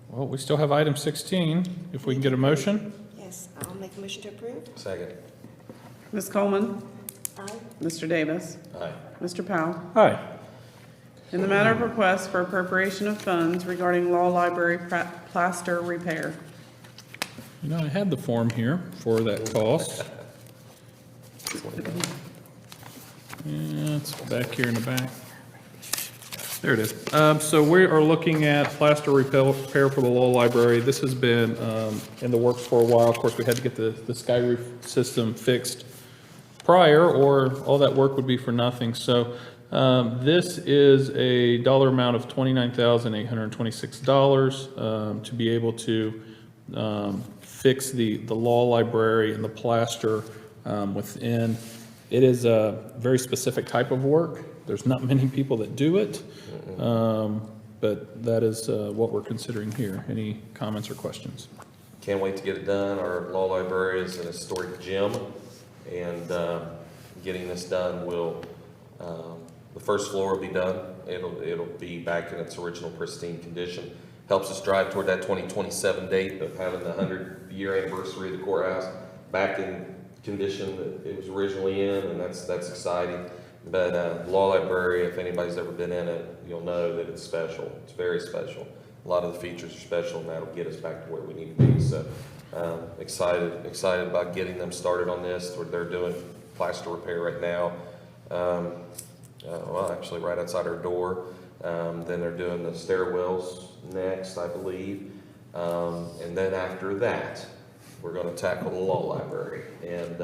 Well, we still have item 16. If we can get a motion? Yes, I'll make a motion to approve. Second. Ms. Coleman, Aye. Mr. Davis, Aye. Mr. Powell. Aye. In the matter of request for appropriation of funds regarding law library plaster repair. I had the form here for that cost. Yeah, it's back here in the back. There it is. So we are looking at plaster repair for the law library. This has been in the works for a while. Of course, we had to get the sky roof system fixed prior, or all that work would be for nothing. So this is a dollar amount of $29,826 to be able to fix the law library and the plaster within. It is a very specific type of work. There's not many people that do it, but that is what we're considering here. Any comments or questions? Can't wait to get it done. Our law library is an historic gem, and getting this done will, the first floor will be done. It'll be back in its original pristine condition. Helps us drive toward that 2027 date of having the 100-year anniversary of the courthouse back in condition that it was originally in, and that's exciting. But law library, if anybody's ever been in it, you'll know that it's special. It's very special. A lot of the features are special, and that'll get us back to where we need to be. So excited about getting them started on this. They're doing plaster repair right now. Well, actually right outside our door. Then they're doing the stairwells next, I believe. And then after that, we're going to tackle the law library. And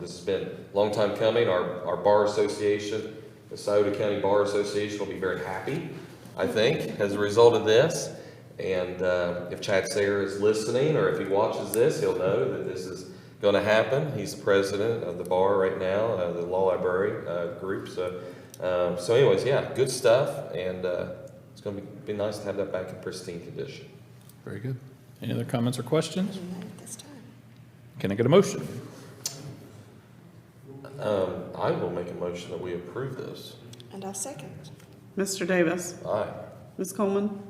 this has been a long time coming. Our bar association, the Scioto County Bar Association, will be very happy, I think, as a result of this. And if Chad Sayre is listening, or if he watches this, he'll know that this is going to happen. He's the president of the bar right now, the law library group. So anyways, yeah, good stuff. And it's going to be nice to have that back in pristine condition. Very good. Any other comments or questions? None at this time. Can I get a motion? I will make a motion that we approve this. And I'll second. Mr. Davis, Aye. Ms. Coleman,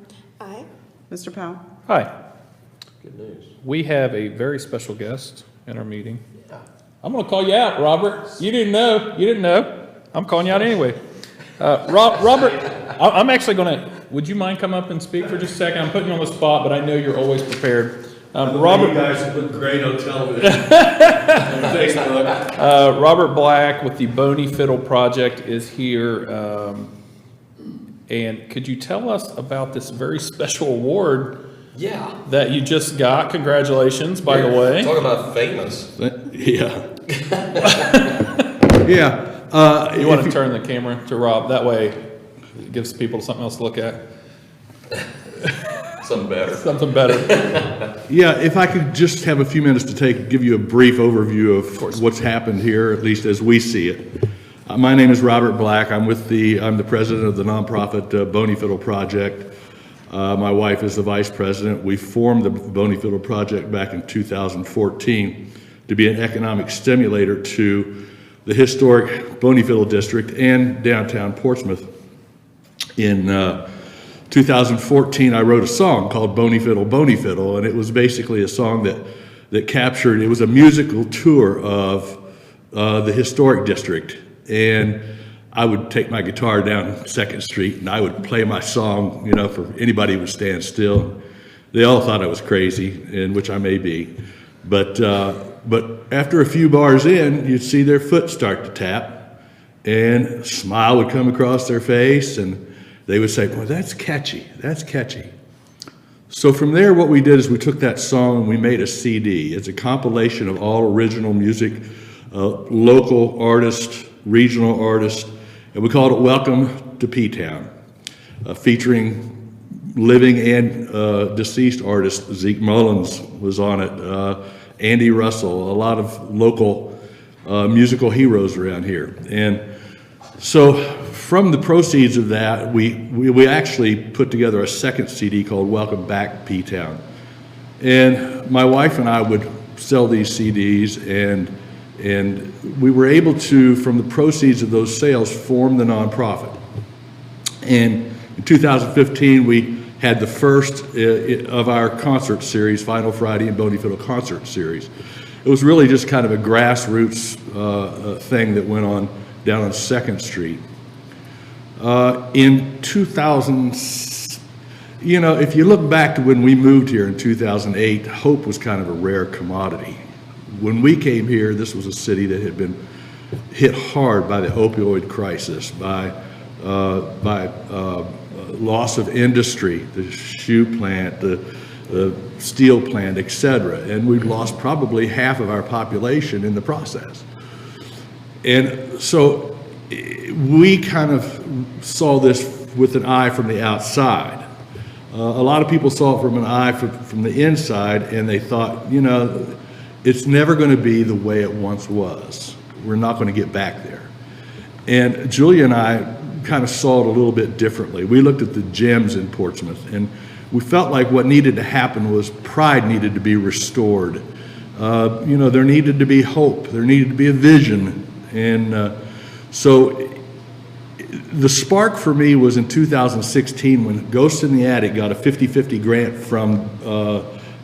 Aye. Mr. Powell. Aye. Good news. We have a very special guest in our meeting. I'm going to call you out, Robert. You didn't know. You didn't know. I'm calling you out anyway. Robert, I'm actually going to, would you mind come up and speak for just a second? I'm putting you on the spot, but I know you're always prepared. Robert, you guys have looked great on television and Facebook. Robert Black with the Boney Fiddle Project is here. And could you tell us about this very special award Yeah. that you just got? Congratulations, by the way. Talk about famous. Yeah. Yeah. You want to turn the camera to Rob? That way it gives people something else to look at. Something better. Something better. Yeah, if I could just have a few minutes to give you a brief overview of what's happened here, at least as we see it. My name is Robert Black. I'm the president of the nonprofit Boney Fiddle Project. My wife is the vice president. We formed the Boney Fiddle Project back in 2014 to be an economic stimulator to the historic Boney Fiddle District and downtown Portsmouth. In 2014, I wrote a song called Boney Fiddle, and it was basically a song that captured, it was a musical tour of the historic district. And I would take my guitar down 2nd Street and I would play my song, for anybody who would stand still. They all thought I was crazy, and which I may be. But after a few bars in, you'd see their foot start to tap, and a smile would come across their face, and they would say, well, that's catchy, that's catchy. So from there, what we did is we took that song and we made a CD. It's a compilation of all original music, local artists, regional artists, and we called it Welcome to P-Town, featuring living and deceased artists. Zeke Mullins was on it, Andy Russell, a lot of local musical heroes around here. And so from the proceeds of that, we actually put together a second CD called Welcome Back P-Town. And my wife and I would sell these CDs, and we were able to, from the proceeds of those sales, form the nonprofit. And in 2015, we had the first of our concert series, Final Friday and Boney Fiddle concert series. It was really just kind of a grassroots thing that went on down on 2nd Street. In 2000, if you look back to when we moved here in 2008, hope was kind of a rare commodity. When we came here, this was a city that had been hit hard by the opioid crisis, by loss of industry, the shoe plant, the steel plant, etc. And we'd lost probably half of our population in the process. And so we kind of saw this with an eye from the outside. A lot of people saw it from an eye from the inside, and they thought, it's never going to be the way it once was. We're not going to get back there. And Julia and I kind of saw it a little bit differently. We looked at the gems in Portsmouth, and we felt like what needed to happen was pride needed to be restored. There needed to be hope. There needed to be a vision. And so the spark for me was in 2016 when Ghosts in the Attic got a 50-50 grant from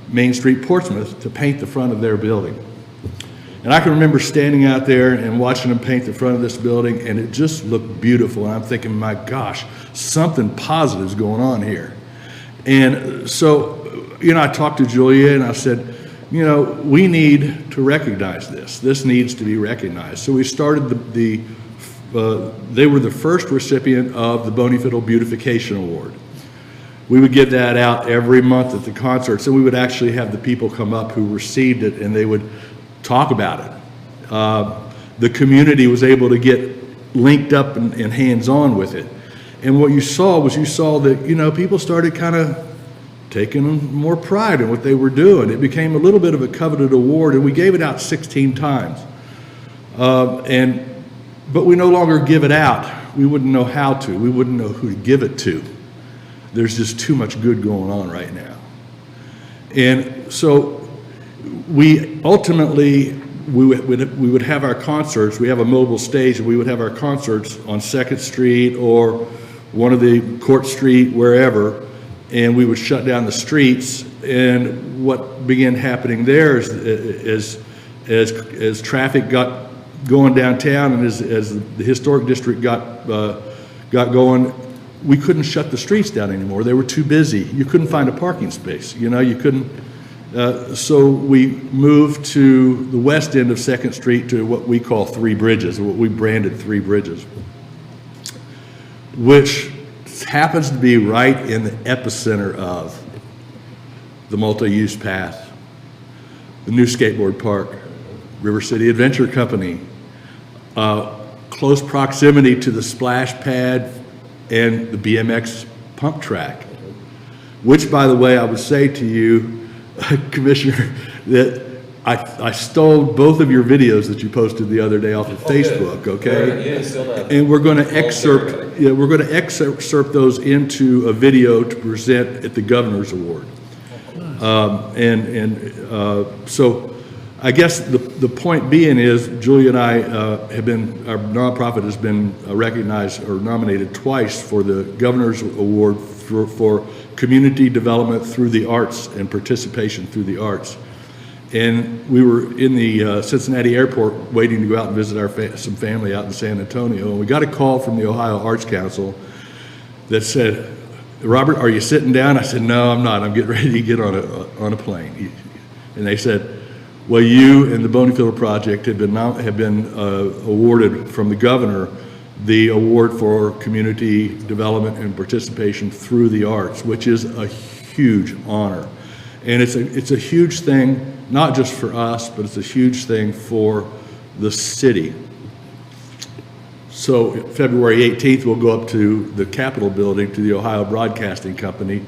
Main Street Portsmouth to paint the front of their building. And I can remember standing out there and watching them paint the front of this building, and it just looked beautiful. And I'm thinking, my gosh, something positive is going on here. And so, I talked to Julia and I said, we need to recognize this. This needs to be recognized. So we started they were the first recipient of the Boney Fiddle Beautification Award. We would give that out every month at the concerts, and we would actually have the people come up who received it, and they would talk about it. The community was able to get linked up and hands-on with it. And what you saw that, people started kind of taking more pride in what they were doing. It became a little bit of a coveted award, and we gave it out 16 times. But we no longer give it out. We wouldn't know how to. We wouldn't know who to give it to. There's just too much good going on right now. And so we ultimately, we would have our concerts. We have a mobile stage, and we would have our concerts on 2nd Street or one of the Court Street, wherever, and we would shut down the streets. And what began happening there is as traffic got going downtown and as the historic district got going, we couldn't shut the streets down anymore. They were too busy. You couldn't find a parking space. You couldn't. So we moved to the west end of 2nd Street to what we call Three Bridges, what we branded Three Bridges, which happens to be right in the epicenter of the multi-use path, the new skateboard park, River City Adventure Company, close proximity to the splash pad and the BMX pump track, which, by the way, I would say to you, Commissioner, that I stole both of your videos that you posted the other day off of Facebook, okay? Yeah, still have. And we're going to excerpt those into a video to present at the Governor's Award. So I guess the point being is, Julia and I our nonprofit has been recognized or nominated twice for the Governor's Award for community development through the arts and participation through the arts. And we were in the Cincinnati airport waiting to go out and visit some family out in San Antonio, and we got a call from the Ohio Arts Council that said, "Robert, are you sitting down?" I said, "No, I'm not. I'm getting ready to get on a plane." And they said, "Well, you and the Brownfield Project have been awarded from the governor the award for community development and participation through the arts," which is a huge honor. And it's a huge thing, not just for us, but it's a huge thing for the city. So February 18th, we'll go up to the Capitol building, to the Ohio Broadcasting Company,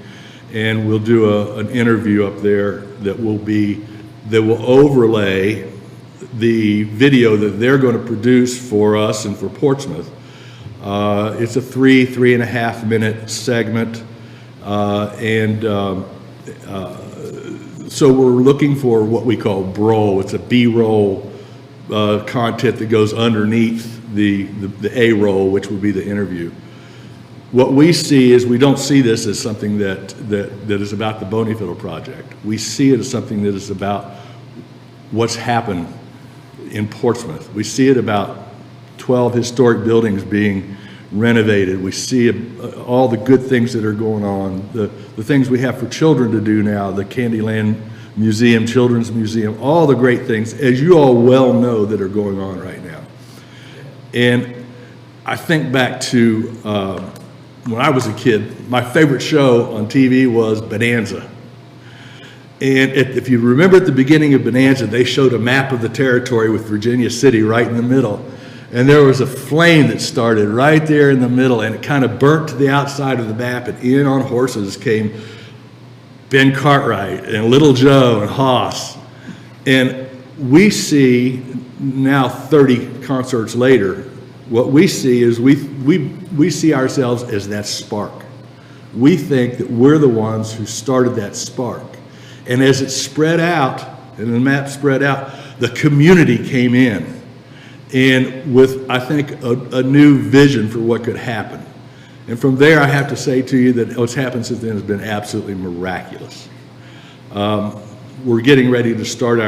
and we'll do an interview up there that will overlay the video that they're going to produce for us and for Portsmouth. It's a 3.5 minute segment, so we're looking for what we call BRO. It's a B-roll content that goes underneath the A-roll, which would be the interview. What we see is, we don't see this as something that is about the Brownfield Project. We see it as something that is about what's happened in Portsmouth. We see it about 12 historic buildings being renovated. We see all the good things that are going on, the things we have for children to do now, the Candyland Museum, Children's Museum, all the great things, as you all well know, that are going on right now. And I think back to when I was a kid, my favorite show on TV was Bonanza. And if you remember at the beginning of Bonanza, they showed a map of the territory with Virginia City right in the middle. And there was a flame that started right there in the middle, and it kind of burnt to the outside of the map, and in on horses came Ben Cartwright and Little Joe and Hoss. And we see now, 30 concerts later, what we see is we see ourselves as that spark. We think that we're the ones who started that spark. And as it spread out, and the map spread out, the community came in. And with, I think, a new vision for what could happen. And from there, I have to say to you that what's happened since then has been absolutely miraculous. We're getting ready to start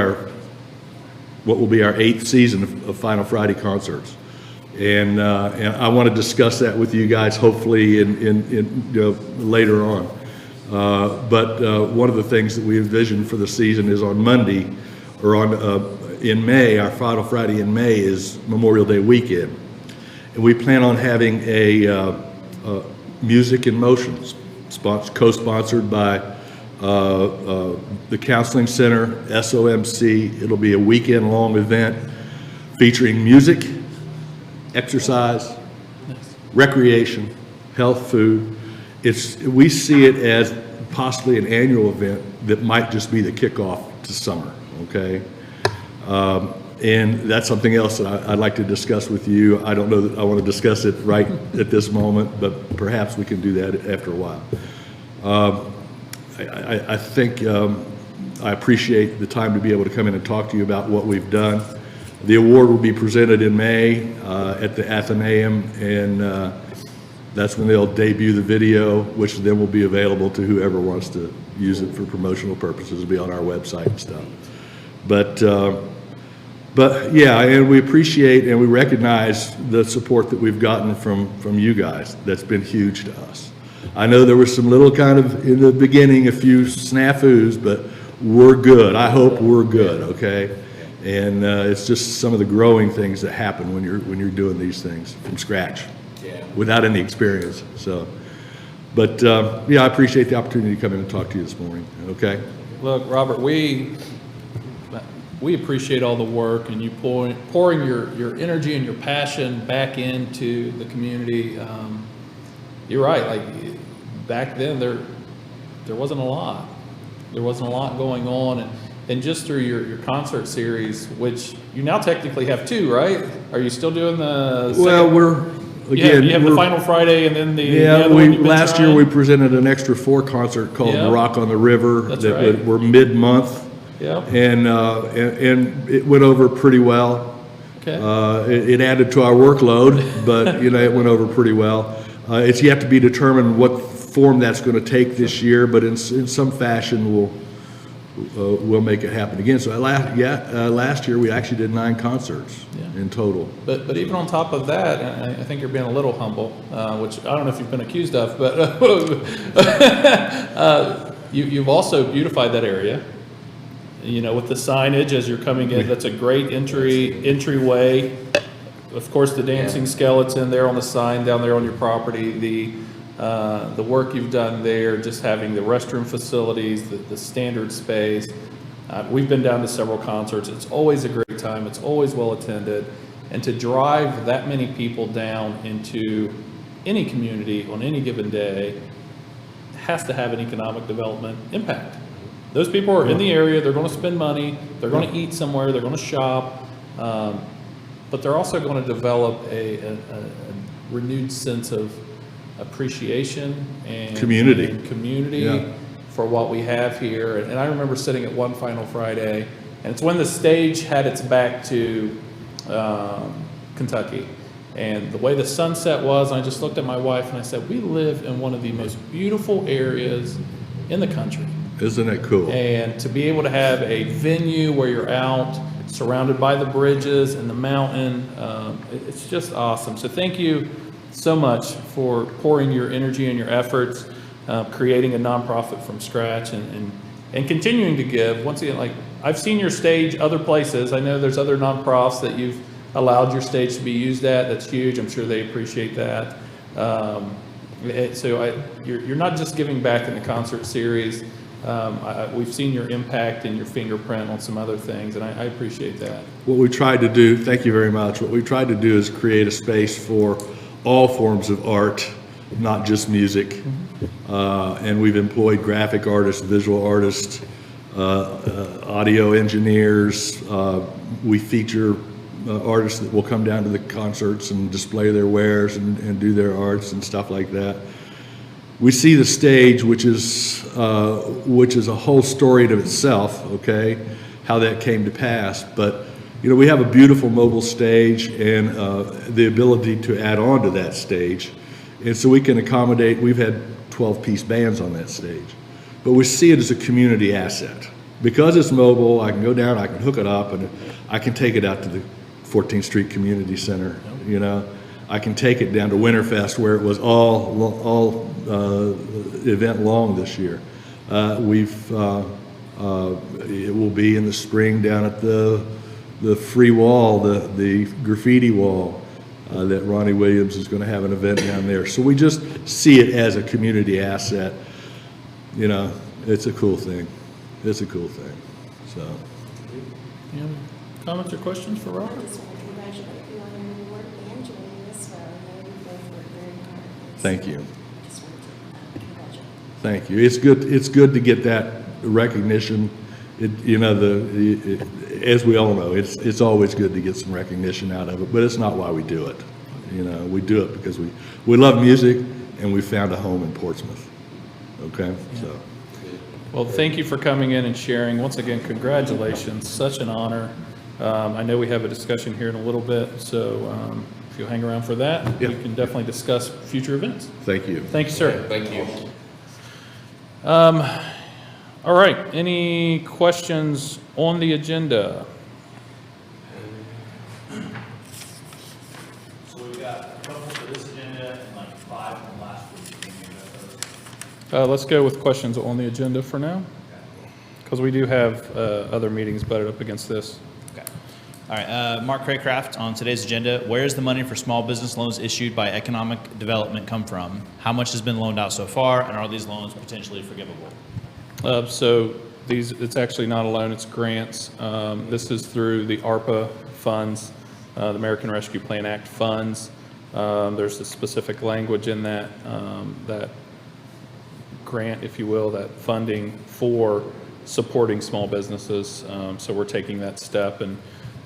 what will be our 8th season of Final Friday concerts. And I want to discuss that with you guys, hopefully later on. But one of the things that we envision for the season is on Monday, or in May, our final Friday in May is Memorial Day weekend. And we plan on having a Music in Motion, co-sponsored by the Counseling Center, SOMC. It'll be a weekend-long event featuring music, exercise, recreation, health, food. We see it as possibly an annual event that might just be the kickoff to summer, okay? And that's something else that I'd like to discuss with you. I don't know that I want to discuss it right at this moment, but perhaps we can do that after a while. I think I appreciate the time to be able to come in and talk to you about what we've done. The award will be presented in May at the Athenaeum, and that's when they'll debut the video, which then will be available to whoever wants to use it for promotional purposes. It'll be on our website and stuff. But But yeah, and we appreciate and we recognize the support that we've gotten from you guys. That's been huge to us. I know there was some little kind of, in the beginning, a few snafus, but we're good. I hope we're good, okay? And it's just some of the growing things that happen when you're doing these things from scratch, without any experience. So, but yeah, I appreciate the opportunity to come in and talk to you this morning. Okay. Look, Robert, we appreciate all the work and you pouring your energy and your passion back into the community. You're right. Like back then, there wasn't a lot. There wasn't a lot going on, and just through your concert series, which you now technically have two, right? Are you still doing the second? Well, we're again. You have the final Friday, and then the yeah. other one you've been Last trying? year we presented an extra 4 concert called Yeah. Rock on the River. That's right. We're mid-month. Yeah. And it went over pretty well. Okay. It added to our workload, but you know, it went over pretty well. It's yet to be determined what form that's going to take this year, but in some fashion we'll make it happen again. So last year we actually did 9 concerts in total. But even on top of that, I think you're being a little humble, which I don't know if you've been accused of, but you've also beautified that area. You know, with the signage as you're coming in, that's a great entryway. Of course, the dancing skeleton there on the sign down there on your property, the work you've done there, just having the restroom facilities, the standard space. We've been down to several concerts. It's always a great time. It's always well attended. And to drive that many people down into any community on any given day has to have an economic development impact. Those people are in the area, they're going to spend money, they're going to eat somewhere, they're going to shop, but they're also going to develop a renewed sense of appreciation and community for what we have here. And I remember sitting at one final Friday, and it's when the stage had its back to Kentucky. And the way the sunset was, I just looked at my wife and I said, we live in one of the most beautiful areas in the country. Isn't it cool? And to be able to have a venue where you're out, surrounded by the bridges and the mountain, it's just awesome. So thank you so much for pouring your energy and your efforts, creating a nonprofit from scratch and continuing to give. Once again, like I've seen your stage other places. I know there's other nonprofits that you've allowed your stage to be used at. That's huge. I'm sure they appreciate that. So you're not just giving back in the concert series. We've seen your impact and your fingerprint on some other things, and I appreciate that. What we tried to do, thank you very much, what we tried to do is create a space for all forms of art, not just music. And we've employed graphic artists, visual artists, audio engineers. We feature artists that will come down to the concerts and display their wares and do their arts and stuff like that. We see the stage, which is a whole story to itself, okay, how that came to pass. But, you know, we have a beautiful mobile stage and the ability to add on to that stage. And so we can accommodate, we've had 12-piece bands on that stage. But we see it as a community asset. Because it's mobile, I can go down, I can hook it up, and I can take it out to the 14th Street Community Center, you know. I can take it down to Winterfest where it was all event long this year. It will be in the spring down at the free wall, the graffiti wall that Ronnie Williams is going to have an event down there. So we just see it as a community asset. You know, it's a cool thing. It's a cool thing. So. Any other comments or questions for I Robert? just want to congratulate you on your new work and joining this row. I know you both worked very hard. Thank you. Just wanted to congratulate. Thank you. It's good to get that recognition. You know, as we all know, it's always good to get some recognition out of it, but it's not why we do it. You know, we do it because we love music and we found a home in Portsmouth. Okay, so. Well, thank you for coming in and sharing. Once again, congratulations. Such an honor. I know we have a discussion here in a little bit, so if you'll hang around for that, Yeah. we can definitely discuss future events. Thank you. Thank you, sir. Thank you. All right, any questions on the agenda? Let's go with questions on the agenda for now, because we do have other meetings butted up against this. Okay. All right, Mark Craycraft, on today's agenda, where does the money for small business loans issued by economic development come from? How much has been loaned out so far, and are these loans potentially forgivable? So it's actually not a loan, it's grants. This is through the ARPA funds, the American Rescue Plan Act funds. There's a specific language in that, that grant, if you will, that funding for supporting small businesses. So we're taking that step,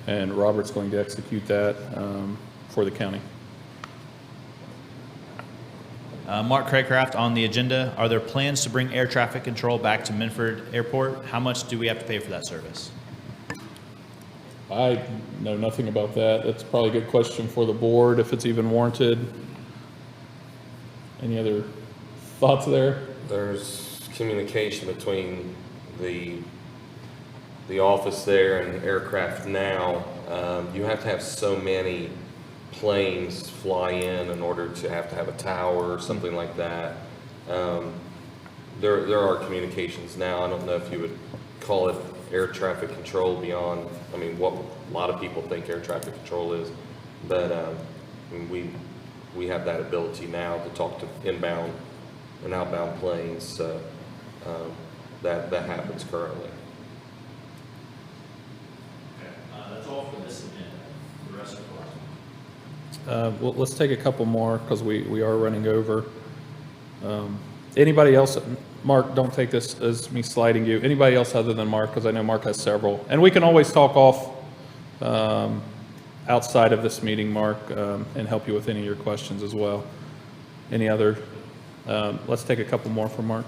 and Robert's going to execute that for the county. Mark Craycraft, on the agenda, are there plans to bring air traffic control back to Minford Airport? How much do we have to pay for that service? I know nothing about that. That's probably a good question for the board, if it's even warranted. Any other thoughts there? There's communication between the office there and aircraft now. You have to have so many planes fly in order to have a tower or something like that. There are communications now. I don't know if you would call it air traffic control beyond, I mean, what a lot of people think air traffic control is, but I mean, we have that ability now to talk to inbound and outbound planes, so that happens currently. That's all for this agenda. The rest of Well, let's take a couple more, because we are running over. Anybody else? Mark, don't take this as me sliding you. Anybody else other than Mark, because I know Mark has several. And we can always talk off outside of this meeting, Mark, and help you with any of your questions as well. Any other? Let's take a couple more from Mark.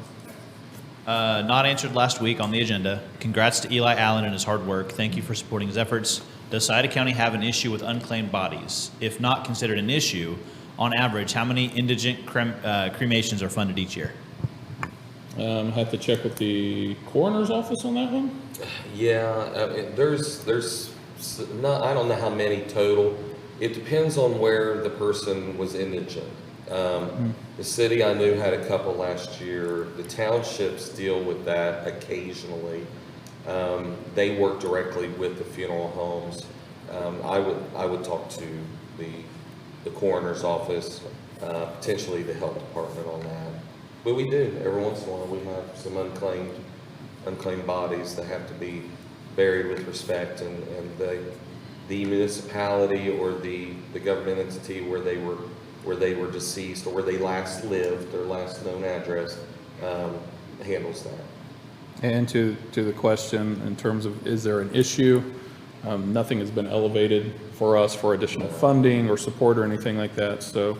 Not answered last week on the agenda. Congrats to Eli Allen and his hard work. Thank you for supporting his efforts. Does Scioto County have an issue with unclaimed bodies? If not considered an issue, on average, how many indigent cremations are funded each year? I have to check with the coroner's office on that one. Yeah, I mean, there's not, I don't know how many total. It depends on where the person was indigent. The city I knew had a couple last year. The townships deal with that occasionally. They work directly with the funeral homes. I would talk to the coroner's office, potentially the health department on that. But we do, every once in a while, we have some unclaimed bodies that have to be buried with respect, and the municipality or the government entity where they were deceased or where they last lived, their last known address, handles that. And to the question in terms of, is there an issue? Nothing has been elevated for us for additional funding or support or anything like that. So,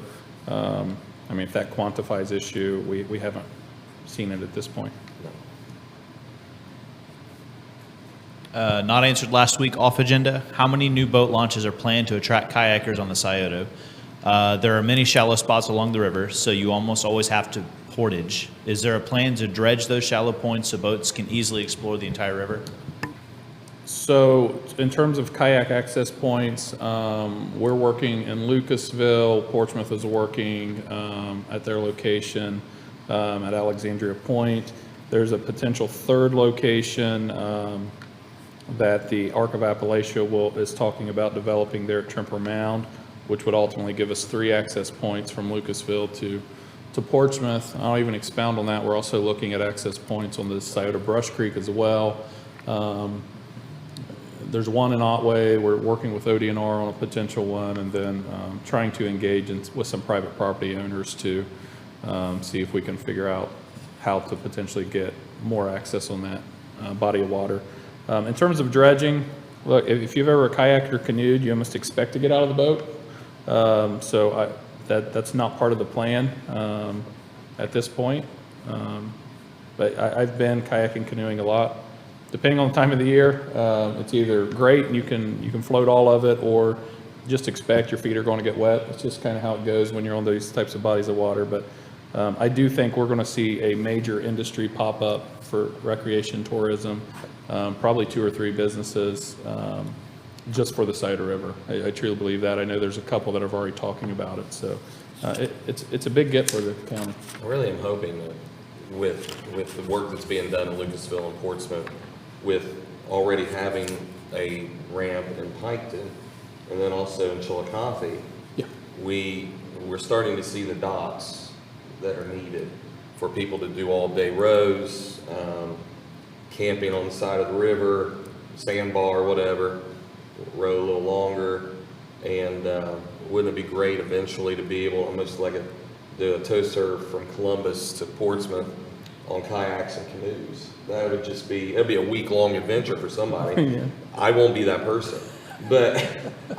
I mean, if that quantifies issue, we haven't seen it at this point. Not answered last week off agenda. How many new boat launches are planned to attract kayakers on the Scioto? There are many shallow spots along the river, so you almost always have to portage. Is there a plan to dredge those shallow points so boats can easily explore the entire river? So in terms of kayak access points, we're working in Lucasville. Portsmouth is working at their location at Alexandria Point. There's a potential third location that the Arc of Appalachia is talking about developing there at Trimper Mound, which would ultimately give us 3 access points from Lucasville to Portsmouth. I'll even expound on that. We're also looking at access points on the Scioto Brush Creek as well. There's one in Otway. We're working with ODNR on a potential one, and then trying to engage with some private property owners to see if we can figure out how to potentially get more access on that body of water. In terms of dredging, look, if you've ever kayaked or canoed, you almost expect to get out of the boat. So that's not part of the plan at this point. But I've been kayaking, canoeing a lot. Depending on the time of the year, it's either great and you can float all of it, or just expect your feet are going to get wet. It's just kind of how it goes when you're on these types of bodies of water. But I do think we're going to see a major industry pop up for recreation tourism, probably 2 or 3 businesses just for the Scioto River. I truly believe that. I know there's a couple that are already talking about it. So it's a big get for the county. I really am hoping that with the work that's being done in Lucasville and Portsmouth, with already having a ramp in Piketon, and then also in Chillicothe, Yeah. we're starting to see the docks that are needed for people to do all-day rows, camping on the side of the river, sandbar, whatever, row a little longer, and wouldn't it be great eventually to be able, almost like do a tow serve from Columbus to Portsmouth on kayaks and canoes? That would just be, it'd be a week-long adventure for somebody. Yeah. I won't be that person, but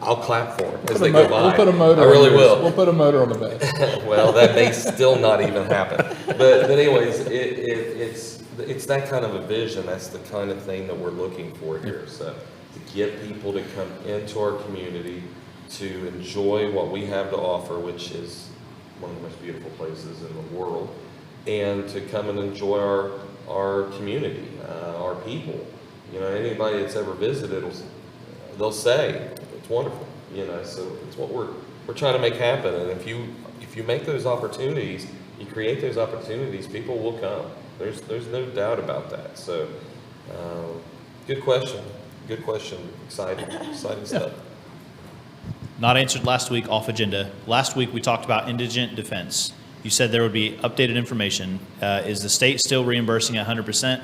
I'll clap for them as they go by. We'll put a motor. I really on yours. will. We'll put a motor on the back. Well, that may still not even happen. But anyways, it's that kind of a vision. That's the kind of thing that we're looking for here. So to get people to come into our community, to enjoy what we have to offer, which is one of the most beautiful places in the world, and to come and enjoy our community, our people. You know, anybody that's ever visited, they'll say it's wonderful. You know, so it's what we're trying to make happen. And if you make those opportunities, you create those opportunities, people will come. There's no doubt about that. So, good question. Good question. Exciting stuff. Not answered last week, off agenda. Last week, we talked about indigent defense. You said there would be updated information. Is the state still reimbursing 100%?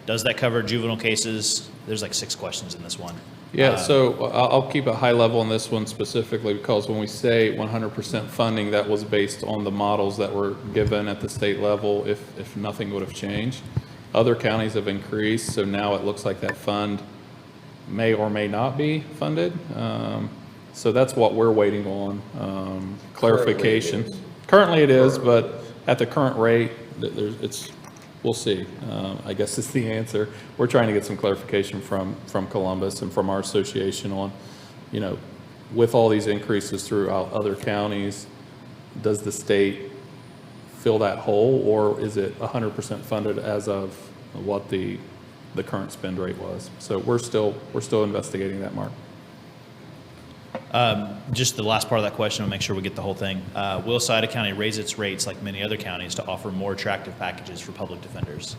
Does that cover juvenile cases? There's like 6 questions in this one. Yeah, so I'll keep it high level on this one specifically, because when we say 100% funding, that was based on the models that were given at the state level if nothing would have changed. Other counties have increased, so now it looks like that fund may or may not be funded. So that's what we're waiting on, clarification. Currently it is, but at the current rate, we'll see. I guess is the answer. We're trying to get some clarification from Columbus and from our association on, you know, with all these increases throughout other counties, does the state fill that hole, or is it 100% funded as of what the current spend rate was? So we're still investigating that, Mark. Just the last part of that question, I'll make sure we get the whole thing. Will Scioto County raise its rates like many other counties to offer more attractive packages for public defenders?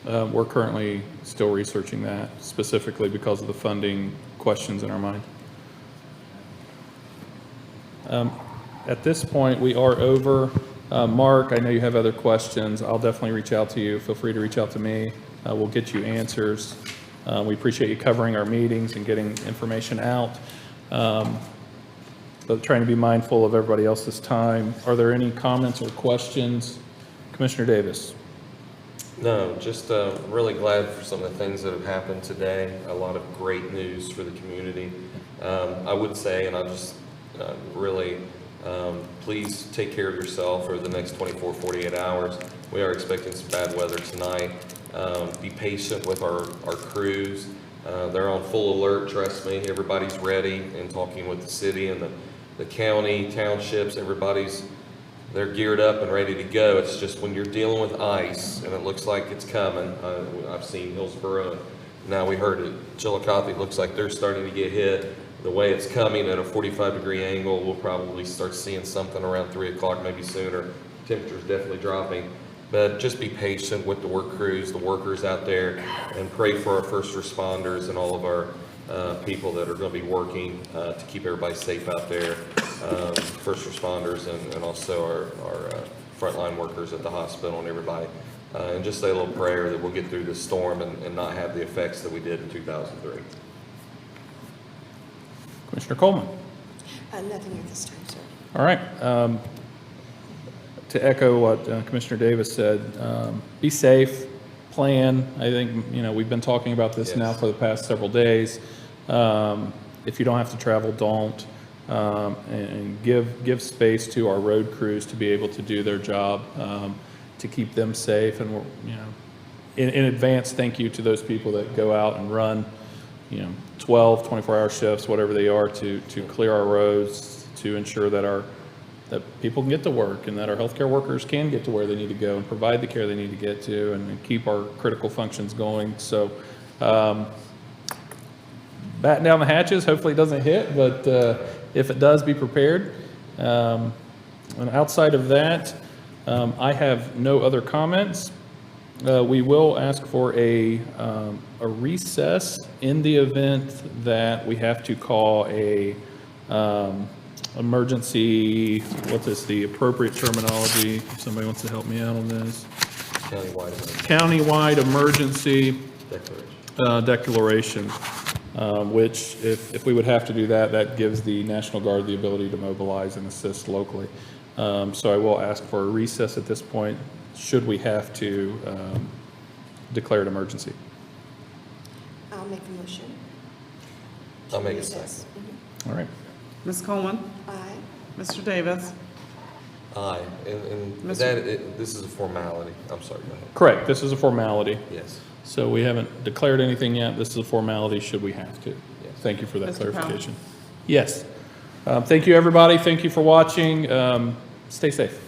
We're currently still researching that, specifically because of the funding questions in our mind. At this point, we are over. Mark, I know you have other questions. I'll definitely reach out to you. Feel free to reach out to me. We'll get you answers. We appreciate you covering our meetings and getting information out. But trying to be mindful of everybody else's time. Are there any comments or questions? Commissioner Davis. No, just really glad for some of the things that have happened today. A lot of great news for the community. I would say, and I'll just really, please take care of yourself for the next 24, 48 hours. We are expecting some bad weather tonight. Be patient with our crews. They're on full alert, trust me. Everybody's ready, and talking with the city and the county, townships, they're geared up and ready to go. It's just when you're dealing with ice and it looks like it's coming. I've seen Hillsborough, now we heard it, Chillicothe, looks like they're starting to get hit. The way it's coming at a 45-degree angle, we'll probably start seeing something around 3 o'clock, maybe sooner. Temperature's definitely dropping. But just be patient with the work crews, the workers out there, and pray for our first responders and all of our people that are going to be working to keep everybody safe out there, first responders and also our frontline workers at the hospital and everybody. And just say a little prayer that we'll get through this storm and not have the effects that we did in 2003. Commissioner Coleman. Nothing at this time, sir. All right. To echo what Commissioner Davis said, be safe, plan. I think, you know, we've been talking about this now for the past several days. If you don't have to travel, don't. And give space to our road crews to be able to do their job, to keep them safe. And, you know, in advance, thank you to those people that go out and run, you know, 12, 24-hour shifts, whatever they are, to clear our roads, to ensure that that people can get to work and that our healthcare workers can get to where they need to go and provide the care they need to get to and keep our critical functions going. So batten down the hatches, hopefully it doesn't hit, but if it does, be prepared. And outside of that, I have no other comments. We will ask for a recess in the event that we have to call a emergency, what is the appropriate terminology? If somebody wants to help me out on this. Countywide emergency declaration, which if we would have to do that, that gives the National Guard the ability to mobilize and assist locally. So I will ask for a recess at this point, should we have to declare an emergency. I'll make a motion. I'll make a Recess. All right. Ms. Coleman, Aye. Mr. Davis, Aye, and Mr. this is a formality. I'm sorry, go ahead. Correct. This is a formality. Yes. So we haven't declared anything yet. This is a formality should we have to. Yes. Thank you for that Mr. Powell. clarification. Yes. Thank you, everybody. Thank you for watching. Stay safe.